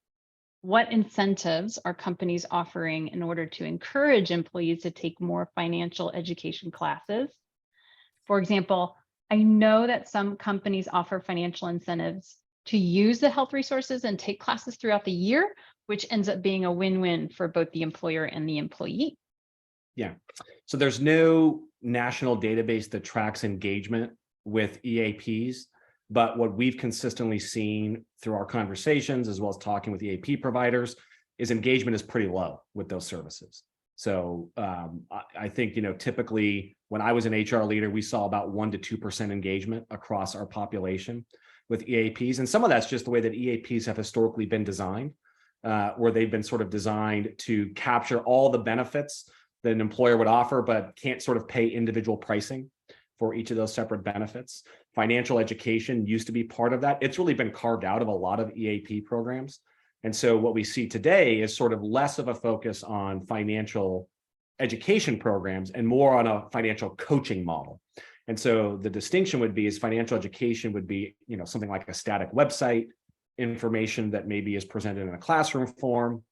What incentives are companies offering in order to encourage employees to take more financial education classes? For example, I know that some companies offer financial incentives to use the health resources and take classes throughout the year, which ends up being a win-win for both the employer and the employee. Yeah. So there's no national database that tracks engagement with EAPs, but what we've consistently seen through our conversations, as well as talking with EAP providers, is engagement is pretty low with those services. So I think, typically when I was an HR leader, we saw about 1% to 2% engagement across our population with EAPs. And some of that's just the way that EAPs have historically been designed, where they've been sort of designed to capture all the benefits that an employer would offer, but can't sort of pay individual pricing for each of those separate benefits. Financial education used to be part of that. It's really been carved out of a lot of EAP programs. And so what we see today is sort of less of a focus on financial education programs and more on a financial coaching model. And so the distinction would be is financial education would be, something like a static website, information that maybe is presented in a classroom form.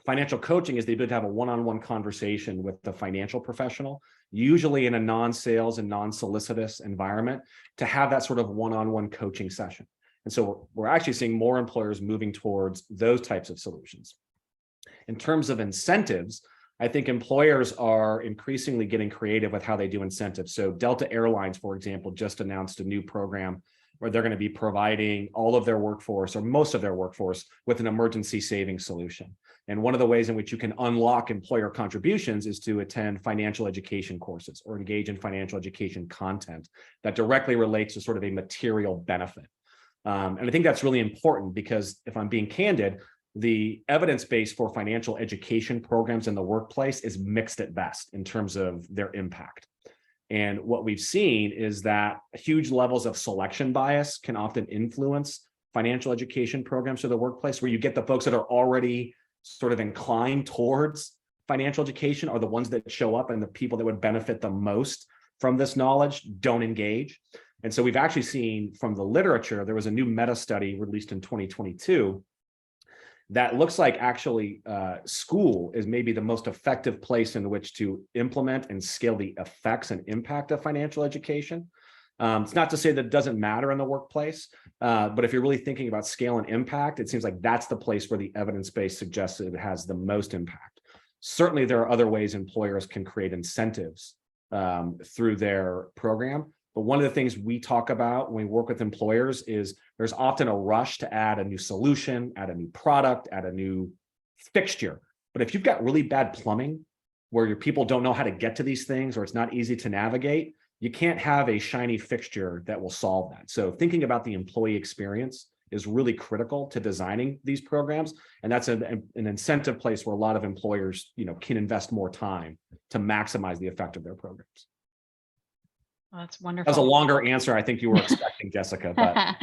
Financial coaching is the ability to have a one-on-one conversation with the financial professional, usually in a non-sales and non-solicitous environment, to have that sort of one-on-one coaching session. And so we're actually seeing more employers moving towards those types of solutions. In terms of incentives, I think employers are increasingly getting creative with how they do incentives. So Delta Airlines, for example, just announced a new program where they're going to be providing all of their workforce or most of their workforce with an emergency savings solution. And one of the ways in which you can unlock employer contributions is to attend financial education courses or engage in financial education content that directly relates to sort of a material benefit. And I think that's really important because if I'm being candid, the evidence base for financial education programs in the workplace is mixed at best in terms of their impact. And what we've seen is that huge levels of selection bias can often influence financial education programs to the workplace, where you get the folks that are already sort of inclined towards financial education are the ones that show up, and the people that would benefit the most from this knowledge don't engage. And so we've actually seen from the literature, there was a new meta study released in 2022 that looks like actually school is maybe the most effective place in which to implement and scale the effects and impact of financial education. It's not to say that it doesn't matter in the workplace, but if you're really thinking about scale and impact, it seems like that's the place where the evidence base suggests that it has the most impact. Certainly, there are other ways employers can create incentives through their program. But one of the things we talk about when we work with employers is there's often a rush to add a new solution, add a new product, add a new fixture. But if you've got really bad plumbing where your people don't know how to get to these things, or it's not easy to navigate, you can't have a shiny fixture that will solve that. So thinking about the employee experience is really critical to designing these programs. And that's an incentive place where a lot of employers, can invest more time to maximize the effect of their programs. Well, that's wonderful. That's a longer answer I think you were expecting, Jessica. But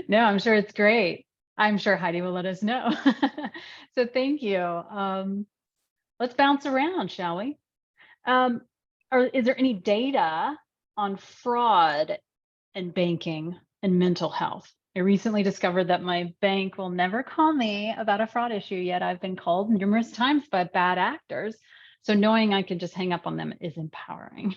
no, I'm sure it's great. I'm sure Heidi will let us know. So thank you. Let's bounce around, shall we? Is there any data on fraud in banking and mental health? I recently discovered that my bank will never call me about a fraud issue, yet I've been called numerous times by bad actors. So knowing I can just hang up on them is empowering.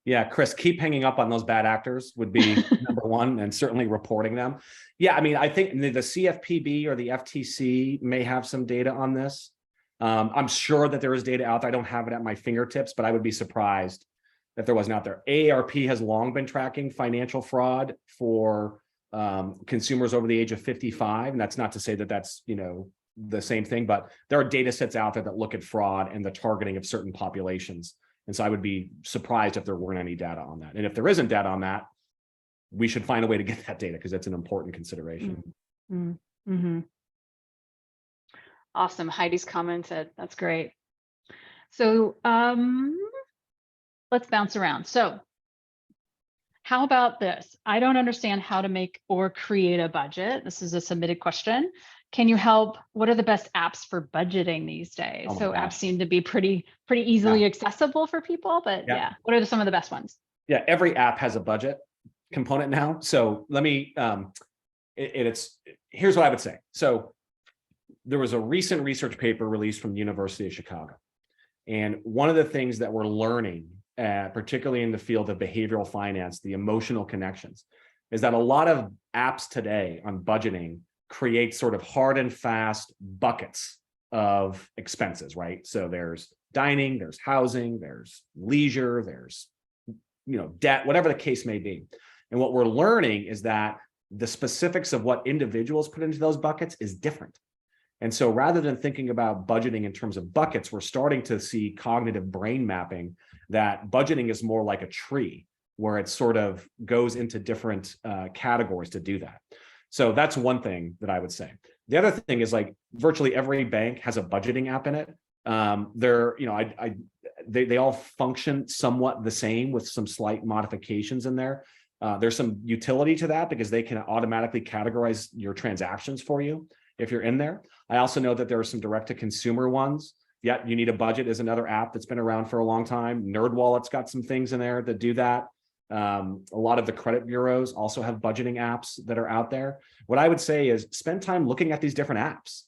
Yeah, Chris, keep hanging up on those bad actors would be number one, and certainly reporting them. Yeah, I mean, I think the CFPB or the FTC may have some data on this. I'm sure that there is data out there. I don't have it at my fingertips, but I would be surprised if there wasn't out there. AARP has long been tracking financial fraud for consumers over the age of 55. And that's not to say that that's, the same thing, but there are data sets out there that look at fraud and the targeting of certain populations. And so I would be surprised if there weren't any data on that. And if there isn't data on that, we should find a way to get that data because that's an important consideration. Mm-hmm. Awesome. Heidi's comment said, that's great. So let's bounce around. So how about this? I don't understand how to make or create a budget. This is a submitted question. Can you help? What are the best apps for budgeting these days? Oh my So gosh. apps seem to be pretty easily accessible for people, but yeah, what are some of the best ones? Yeah, every app has a budget component now. So let me, here's what I would say. So there was a recent research paper released from the University of Chicago. And one of the things that we're learning, particularly in the field of behavioral finance, the emotional connections, is that a lot of apps today on budgeting create sort of hard and fast buckets of expenses, right? So there's dining, there's housing, there's leisure, there's debt, whatever the case may be. And what we're learning is that the specifics of what individuals put into those buckets is different. And so rather than thinking about budgeting in terms of buckets, we're starting to see cognitive brain mapping that budgeting is more like a tree where it sort of goes into different categories to do that. So that's one thing that I would say. The other thing is like virtually every bank has a budgeting app in it. They all function somewhat the same with some slight modifications in there. There's some utility to that because they can automatically categorize your transactions for you if you're in there. I also know that there are some direct-to-consumer ones. Yeah, You Need a Budget is another app that's been around for a long time. NerdWallet's got some things in there that do that. A lot of the credit bureaus also have budgeting apps that are out there. What I would say is spend time looking at these different apps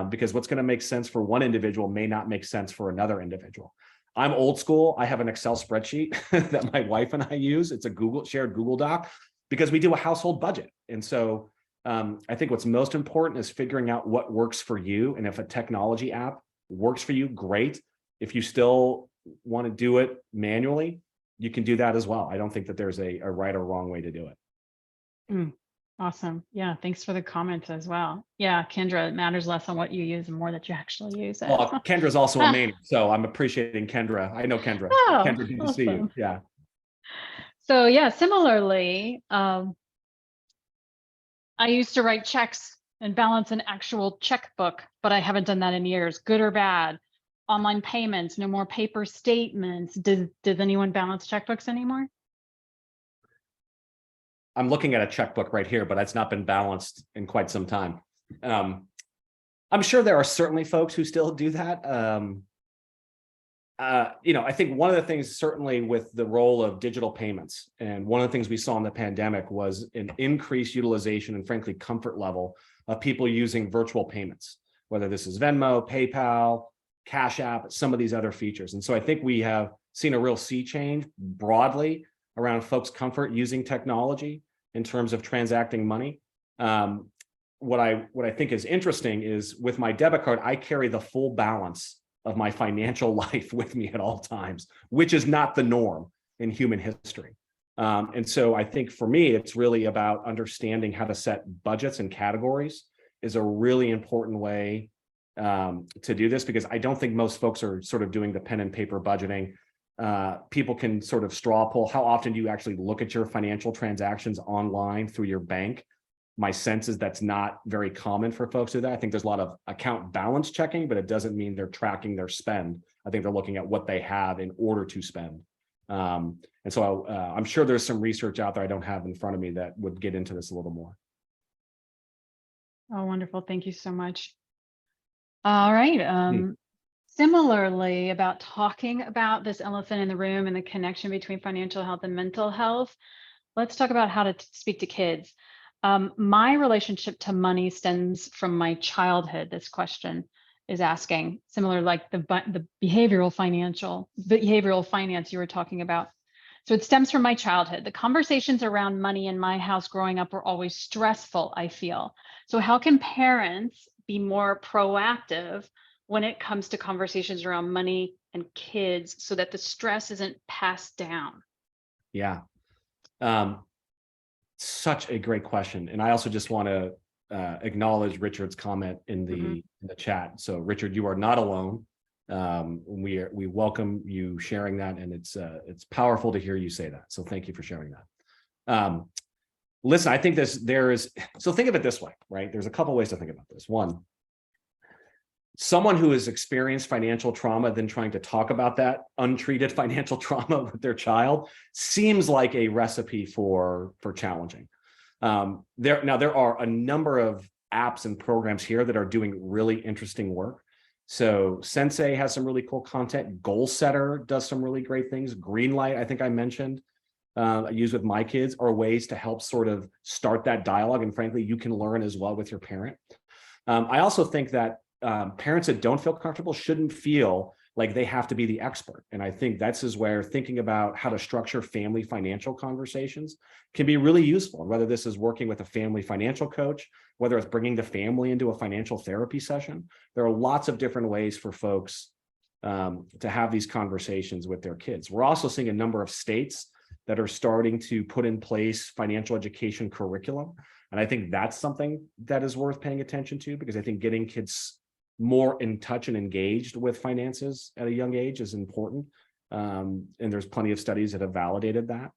because what's going to make sense for one individual may not make sense for another individual. I'm old school. I have an Excel spreadsheet that my wife and I use. It's a shared Google Doc because we do a household budget. And so I think what's most important is figuring out what works for you. And if a technology app works for you, great. If you still want to do it manually, you can do that as well. I don't think that there's a right or wrong way to do it. Awesome. Yeah. Thanks for the comments as well. Yeah. Kendra, it matters less on what you use and more that you actually use it. Well, Kendra's also a main, so I'm appreciating Kendra. I know Kendra. Oh, Kendra, good to see you. Yeah. So yeah, similarly, I used to write checks and balance an actual checkbook, but I haven't done that in years, good or bad. Online payments, no more paper statements. Does anyone balance checkbooks anymore? I'm looking at a checkbook right here, but it's not been balanced in quite some time. I'm sure there are certainly folks who still do that. I think one of the things certainly with the role of digital payments, and one of the things we saw in the pandemic was an increased utilization and frankly comfort level of people using virtual payments, whether this is Venmo, PayPal, Cash App, some of these other features. And so I think we have seen a real sea change broadly around folks' comfort using technology in terms of transacting money. What I think is interesting is with my debit card, I carry the full balance of my financial life with me at all times, which is not the norm in human history. And so I think for me, it's really about understanding how to set budgets and categories is a really important way to do this, because I don't think most folks are sort of doing the pen and paper budgeting. People can sort of straw poll. How often do you actually look at your financial transactions online through your bank? My sense is that's not very common for folks to do that. I think there's a lot of account balance checking, but it doesn't mean they're tracking their spend. I think they're looking at what they have in order to spend. And so I'm sure there's some research out there I don't have in front of me that would get into this a little more. Oh, wonderful. Thank you so much. All right. Similarly, about talking about this elephant in the room and the connection between financial health and mental health, let's talk about how to speak to kids. My relationship to money stems from my childhood. This question is asking, similar like the behavioral finance you were talking about. So it stems from my childhood. The conversations around money in my house growing up were always stressful, I feel. So how can parents be more proactive when it comes to conversations around money and kids so that the stress isn't passed down? Yeah. Um, Such a great question. And I also just want to acknowledge Richard's comment in the chat. So Richard, you are not alone. We welcome you sharing that, and it's powerful to hear you say that. So thank you for sharing that. Listen, I think so think of it this way, right? There's a couple ways to think about this. One, someone who has experienced financial trauma, then trying to talk about that untreated financial trauma with their child seems like a recipe for challenging. There are a number of apps and programs here that are doing really interesting work. So Sensei has some really cool content. Goal Setter does some really great things. Greenlight, I think I mentioned, I use with my kids, are ways to help sort of start that dialogue. And frankly, you can learn as well with your parent. I also think that parents that don't feel comfortable shouldn't feel like they have to be the expert. And I think that's where thinking about how to structure family financial conversations can be really useful. Whether this is working with a family financial coach, whether it's bringing the family into a financial therapy session, there are lots of different ways for folks to have these conversations with their kids. We're also seeing a number of states that are starting to put in place financial education curriculum. And I think that's something that is worth paying attention to, because I think getting kids more in touch and engaged with finances at a young age is important. And there's plenty of studies that have validated that.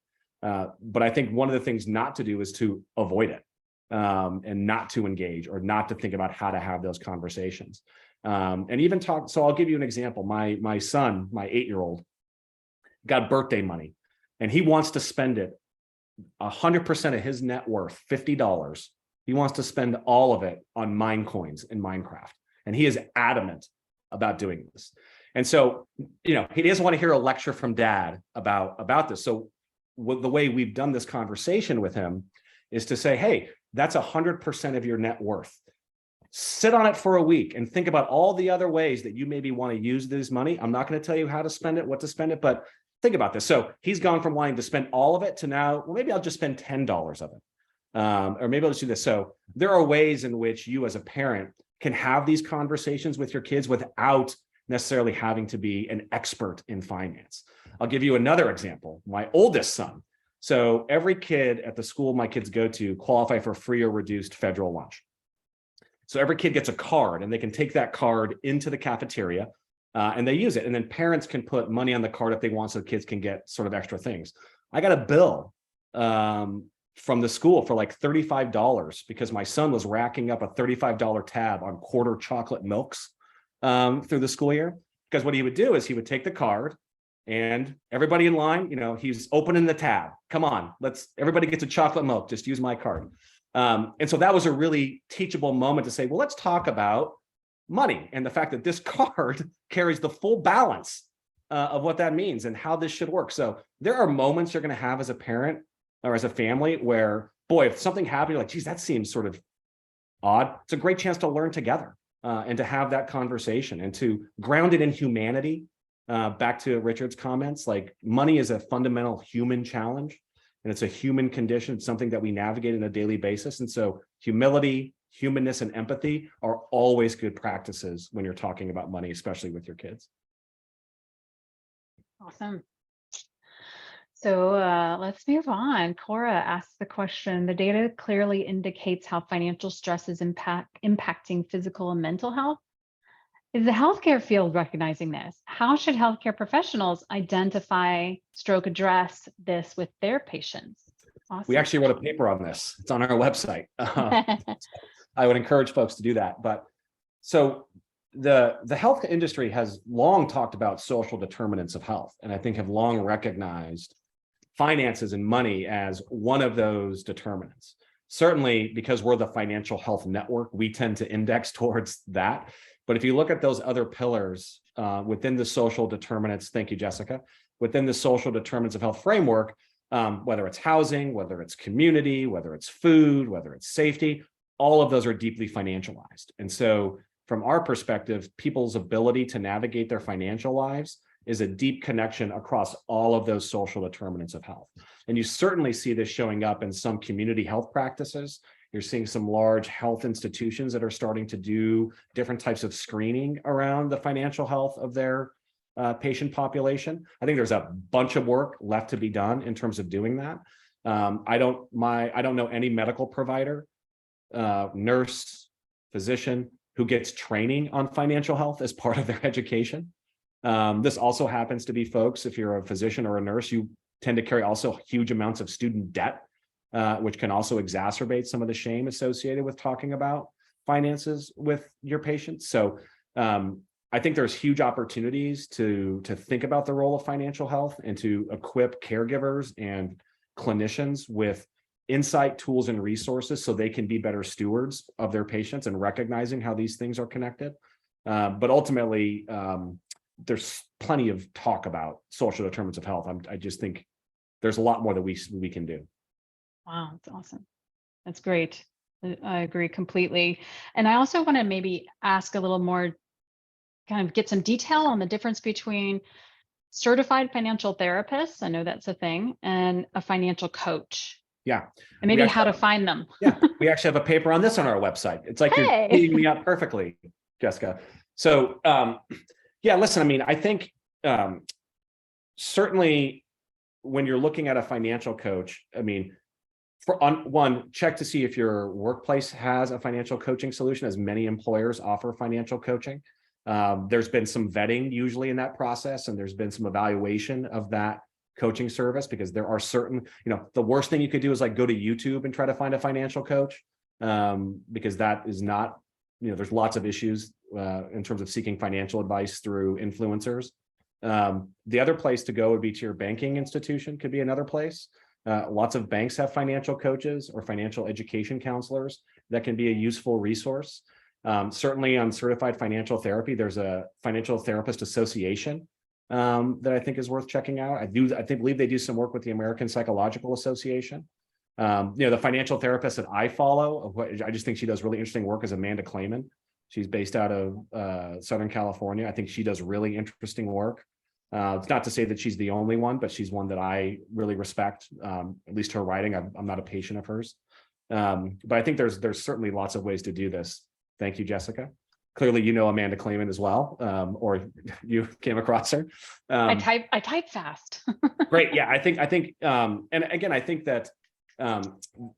But I think one of the things not to do is to avoid it and not to engage or not to think about how to have those conversations. And even talk. So I'll give you an example. My son, my 8-year-old, got birthday money, and he wants to spend it 100% of his net worth, $50. He wants to spend all of it on mine coins in Minecraft. And he is adamant about doing this. And so, he doesn't want to hear a lecture from dad about this. So the way we've done this conversation with him is to say, hey, that's 100% of your net worth. Sit on it for a week and think about all the other ways that you maybe want to use this money. I'm not going to tell you how to spend it, what to spend it, but think about this. So he's gone from wanting to spend all of it to now, well, maybe I'll just spend $10 of it. Or maybe I'll just do this. So there are ways in which you as a parent can have these conversations with your kids without necessarily having to be an expert in finance. I'll give you another example. My oldest son. So every kid at the school my kids go to qualify for free or reduced federal lunch. So every kid gets a card, and they can take that card into the cafeteria and they use it. And then parents can put money on the card if they want, so the kids can get sort of extra things. I got a bill from the school for like $35 because my son was racking up a $35 tab on quarter chocolate milks through the school year. Because what he would do is he would take the card, and everybody in line, he's opening the tab. Come on, everybody gets a chocolate milk. Just use my card. And so that was a really teachable moment to say, well, let's talk about money and the fact that this card carries the full balance of what that means and how this should work. So there are moments you're going to have as a parent or as a family where, boy, if something happened, you're like, geez, that seems sort of odd. It's a great chance to learn together and to have that conversation and to ground it in humanity. Back to Richard's comments, like money is a fundamental human challenge, and it's a human condition. It's something that we navigate on a daily basis. And so humility, humanness, and empathy are always good practices when you're talking about money, especially with your kids. Awesome. So let's move on. Cora asks the question, the data clearly indicates how financial stress is impacting physical and mental health. Is the healthcare field recognizing this? How should healthcare professionals identify, address this with their patients? Awesome. We actually wrote a paper on this. It's on our website. I would encourage folks to do that. But so the health industry has long talked about social determinants of health, and I think have long recognized finances and money as one of those determinants. Certainly, because we're the financial health network, we tend to index towards that. But if you look at those other pillars within the social determinants, thank you, Jessica, within the social determinants of health framework, whether it's housing, whether it's community, whether it's food, whether it's safety, all of those are deeply financialized. And so from our perspective, people's ability to navigate their financial lives is a deep connection across all of those social determinants of health. And you certainly see this showing up in some community health practices. You're seeing some large health institutions that are starting to do different types of screening around the financial health of their patient population. I think there's a bunch of work left to be done in terms of doing that. I don't know any medical provider, nurse, physician who gets training on financial health as part of their education. This also happens to be folks, if you're a physician or a nurse, you tend to carry also huge amounts of student debt, which can also exacerbate some of the shame associated with talking about finances with your patients. So I think there's huge opportunities to think about the role of financial health and to equip caregivers and clinicians with insight, tools, and resources so they can be better stewards of their patients and recognizing how these things are connected. But ultimately, there's plenty of talk about social determinants of health. I just think there's a lot more that we can do. Wow, that's awesome. That's great. I agree completely. And I also want to maybe ask a little more, kind of get some detail on the difference between certified financial therapists, I know that's a thing, and a financial coach. Yeah. And maybe how to find them. Yeah, we actually have a paper on this on our website. It's like You're teeing me up perfectly, Jessica. So yeah, listen, I mean, I think certainly when you're looking at a financial coach, I mean, one, check to see if your workplace has a financial coaching solution, as many employers offer financial coaching. There's been some vetting usually in that process, and there's been some evaluation of that coaching service, because there are certain, the worst thing you could do is like go to YouTube and try to find a financial coach, because that is not, there's lots of issues in terms of seeking financial advice through influencers. The other place to go would be to your banking institution, could be another place. Lots of banks have financial coaches or financial education counselors that can be a useful resource. Certainly on certified financial therapy, there's a financial therapist association that I think is worth checking out. I believe they do some work with the American Psychological Association. The financial therapist that I follow, I just think she does really interesting work, is Amanda Clayman. She's based out of Southern California. I think she does really interesting work. It's not to say that she's the only one, but she's one that I really respect, at least her writing. I'm not a patient of hers. But I think there's certainly lots of ways to do this. Thank you, Jessica. Clearly, you know Amanda Clayman as well, or you came across her. I type fast. Great. Yeah, I think, and again, I think that,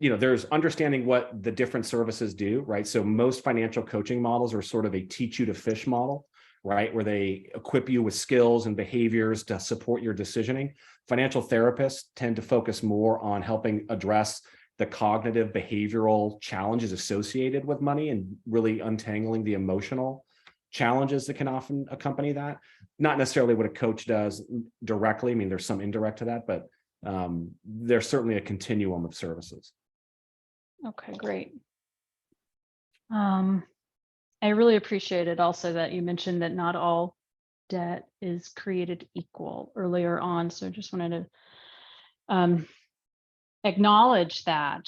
there's understanding what the different services do, right? So most financial coaching models are sort of a teach you to fish model, right? Where they equip you with skills and behaviors to support your decisioning. Financial therapists tend to focus more on helping address the cognitive behavioral challenges associated with money and really untangling the emotional challenges that can often accompany that. Not necessarily what a coach does directly. I mean, there's some indirect to that, but there's certainly a continuum of services. Okay, great. I really appreciate it also that you mentioned that not all debt is created equal earlier on. So I just wanted to acknowledge that.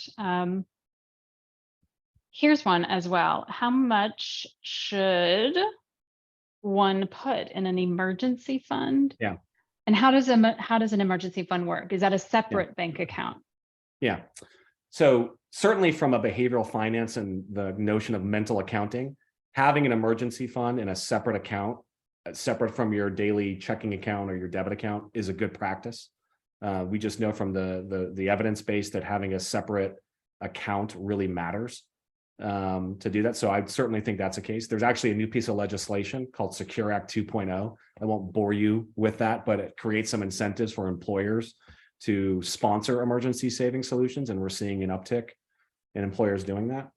Here's one as well. How much should one put in an emergency fund? Yeah. And how does an emergency fund work? Is that a separate bank account? Yeah. So certainly from a behavioral finance and the notion of mental accounting, having an emergency fund in a separate account, separate from your daily checking account or your debit account, is a good practice. We just know from the evidence base that having a separate account really matters to do that. So I certainly think that's the case. There's actually a new piece of legislation called Secure Act 2.0. I won't bore you with that, but it creates some incentives for employers to sponsor emergency saving solutions. And we're seeing an uptick in employers doing that.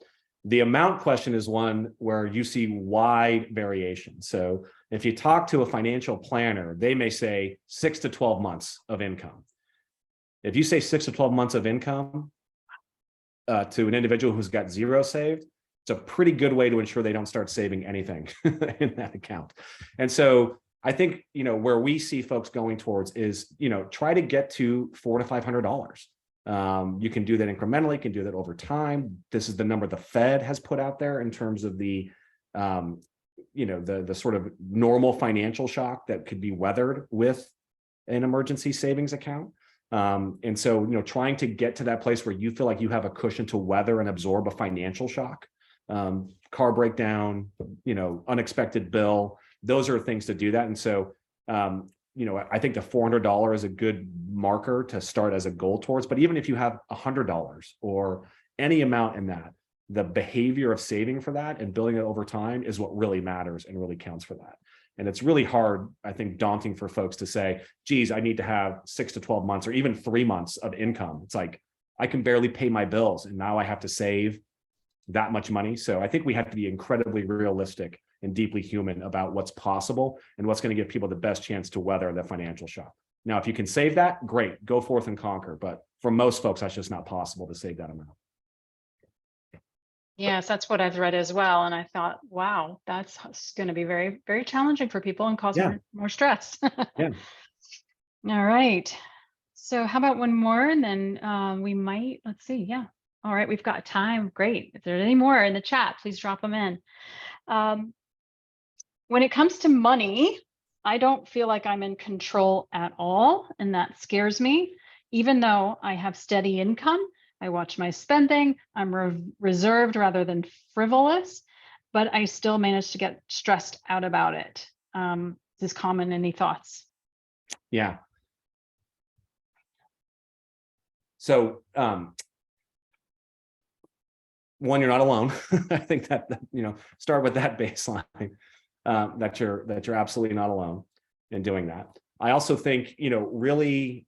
The amount question is one where you see wide variation. So if you talk to a financial planner, they may say 6 to 12 months of income. If you say 6 to 12 months of income to an individual who's got zero saved, it's a pretty good way to ensure they don't start saving anything in that account. And so I think, where we see folks going towards is, try to get to $400 to $500. You can do that incrementally, you can do that over time. This is the number the Fed has put out there in terms of the sort of normal financial shock that could be weathered with an emergency savings account. And so, trying to get to that place where you feel like you have a cushion to weather and absorb a financial shock, car breakdown, unexpected bill, those are things to do that. And so, I think the $400 is a good marker to start as a goal towards, but even if you have $100 or any amount in that, the behavior of saving for that and building it over time is what really matters and really counts for that. And it's really hard, I think, daunting for folks to say, geez, I need to have 6 to 12 months or even 3 months of income. It's like, I can barely pay my bills and now I have to save that much money. So I think we have to be incredibly realistic and deeply human about what's possible and what's going to give people the best chance to weather the financial shock. Now, if you can save that, great, go forth and conquer. But for most folks, that's just not possible to save that amount. Yes, that's what I've read as well. And I thought, wow, that's going to be very, very challenging for people and cause more stress. Yeah. All right. So how about one more? And then we might, let's see. Yeah. All right. We've got time. Great. If there's any more in the chat, please drop them in. When it comes to money, I don't feel like I'm in control at all. And that scares me. Even though I have steady income, I watch my spending. I'm reserved rather than frivolous, but I still manage to get stressed out about it. Is this common? Any thoughts? Yeah. So, one, you're not alone. I think that, start with that baseline, that you're absolutely not alone in doing that. I also think, really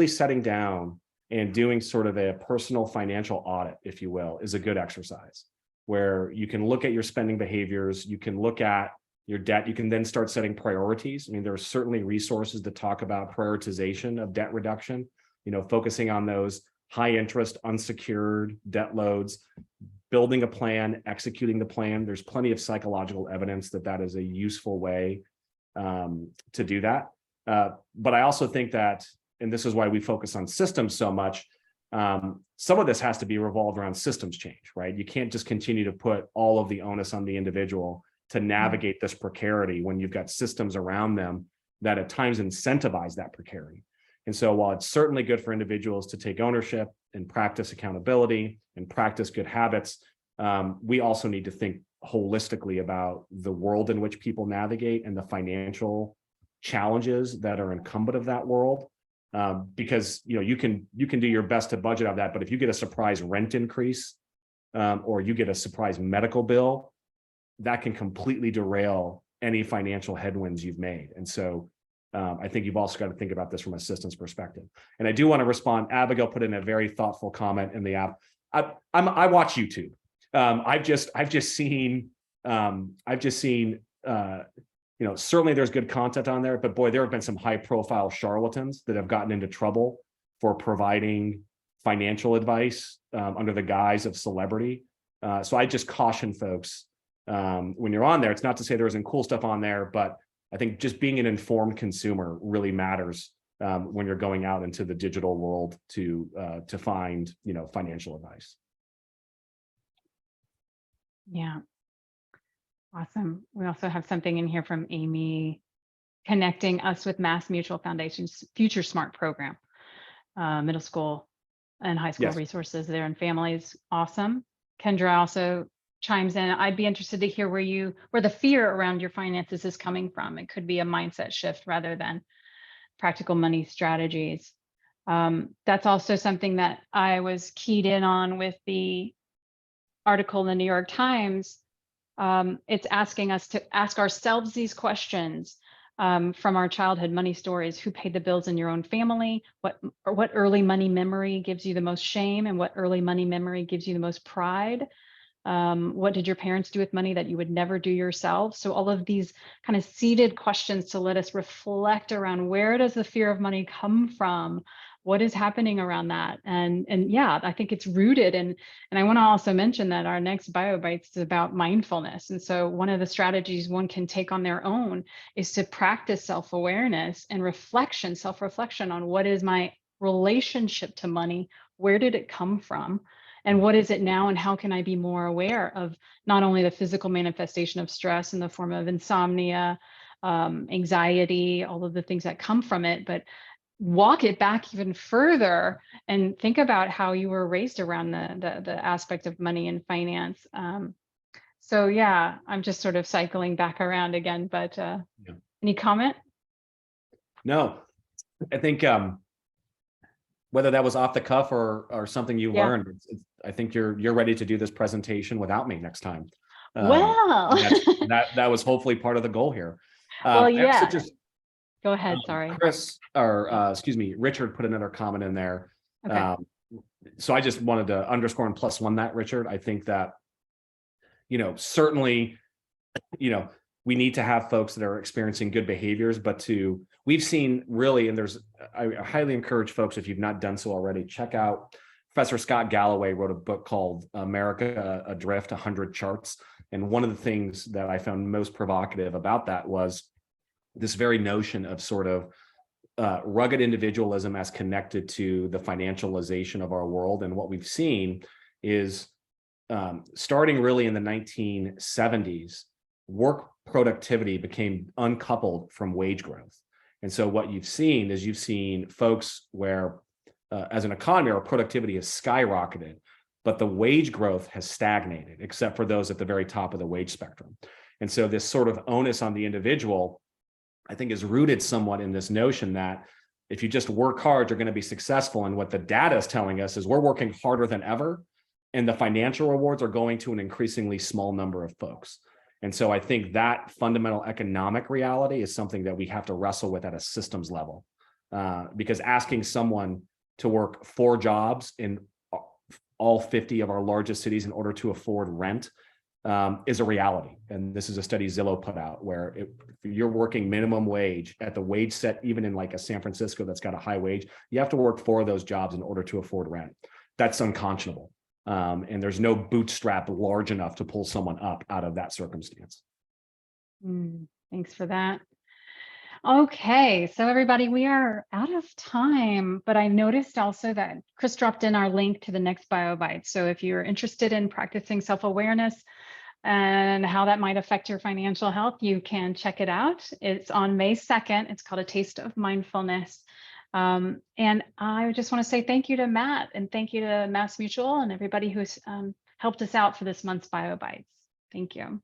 setting down and doing sort of a personal financial audit, if you will, is a good exercise where you can look at your spending behaviors, you can look at your debt, you can then start setting priorities. I mean, there are certainly resources that talk about prioritization of debt reduction, focusing on those high interest, unsecured debt loads, building a plan, executing the plan. There's plenty of psychological evidence that that is a useful way to do that. But I also think that, and this is why we focus on systems so much, some of this has to be revolved around systems change, right? You can't just continue to put all of the onus on the individual to navigate this precarity when you've got systems around them that at times incentivize that precarity. And so while it's certainly good for individuals to take ownership and practice accountability and practice good habits, we also need to think holistically about the world in which people navigate and the financial challenges that are incumbent of that world. Because you can do your best to budget out of that, but if you get a surprise rent increase or you get a surprise medical bill, that can completely derail any financial headwinds you've made. And so I think you've also got to think about this from a systems perspective. And I do want to respond. Abigail put in a very thoughtful comment in the app. I watch YouTube. I've just seen certainly there's good content on there, but boy, there have been some high profile charlatans that have gotten into trouble for providing financial advice under the guise of celebrity. So I just caution folks when you're on there, it's not to say there isn't cool stuff on there, but I think just being an informed consumer really matters when you're going out into the digital world to find, financial advice. Yeah. Awesome. We also have something in here from Amy connecting us with Mass Mutual Foundation's Future Smart program, middle school and high school resources there and families. Awesome. Kendra also chimes in. I'd be interested to hear where the fear around your finances is coming from. It could be a mindset shift rather than practical money strategies. That's also something that I was keyed in on with the article in the New York Times. It's asking us to ask ourselves these questions from our childhood money stories. Who paid the bills in your own family? What early money memory gives you the most shame? And what early money memory gives you the most pride? What did your parents do with money that you would never do yourself? So all of these kind of seeded questions to let us reflect around, where does the fear of money come from? what is happening around that? And yeah, I think it's rooted in, and I want to also mention that our next BioBites is about mindfulness. And so one of the strategies one can take on their own is to practice self-awareness and reflection, self-reflection on what is my relationship to money? Where did it come from? And what is it now? And how can I be more aware of not only the physical manifestation of stress in the form of insomnia, anxiety, all of the things that come from it, but walk it back even further and think about how you were raised around the aspect of money and finance. So yeah, I'm just sort of cycling back around again, but any comment? No, I think whether that was off the cuff or something you Yeah. learned, I think you're ready to do this presentation without me next time. Well, That was hopefully part of the goal here. well, I also yeah. just Go ahead. Sorry. Chris, or excuse me, Richard put another comment in there. Okay. So I just wanted to underscore and plus one that, Richard. I think that, certainly, we need to have folks that are experiencing good behaviors, but we've seen really, and I highly encourage folks, if you've not done so already, check out Professor Scott Galloway wrote a book called America Adrift, 100 Charts. And one of the things that I found most provocative about that was this very notion of sort of rugged individualism as connected to the financialization of our world. And what we've seen is starting really in the 1970s, work productivity became uncoupled from wage growth. And so what you've seen folks where, as an economy, our productivity has skyrocketed, but the wage growth has stagnated, except for those at the very top of the wage spectrum. And so this sort of onus on the individual, I think, is rooted somewhat in this notion that if you just work hard, you're going to be successful. And what the data is telling us is we're working harder than ever, and the financial rewards are going to an increasingly small number of folks. And so I think that fundamental economic reality is something that we have to wrestle with at a systems level, because asking someone to work 4 jobs in all 50 of our largest cities in order to afford rent is a reality. And this is a study Zillow put out, where if you're working minimum wage at the wage set, even in like a San Francisco that's got a high wage, you have to work 4 of those jobs in order to afford rent. That's unconscionable. And there's no bootstrap large enough to pull someone up out of that circumstance. Thanks for that. Okay, so everybody, we are out of time, but I noticed also that Chris dropped in our link to the next BioBite. So if you're interested in practicing self-awareness and how that might affect your financial health, you can check it out. It's on May 2nd. It's called A Taste of Mindfulness. And I just want to say thank you to Matt, and thank you to Mass Mutual and everybody who's helped us out for this month's BioBites. Thank you.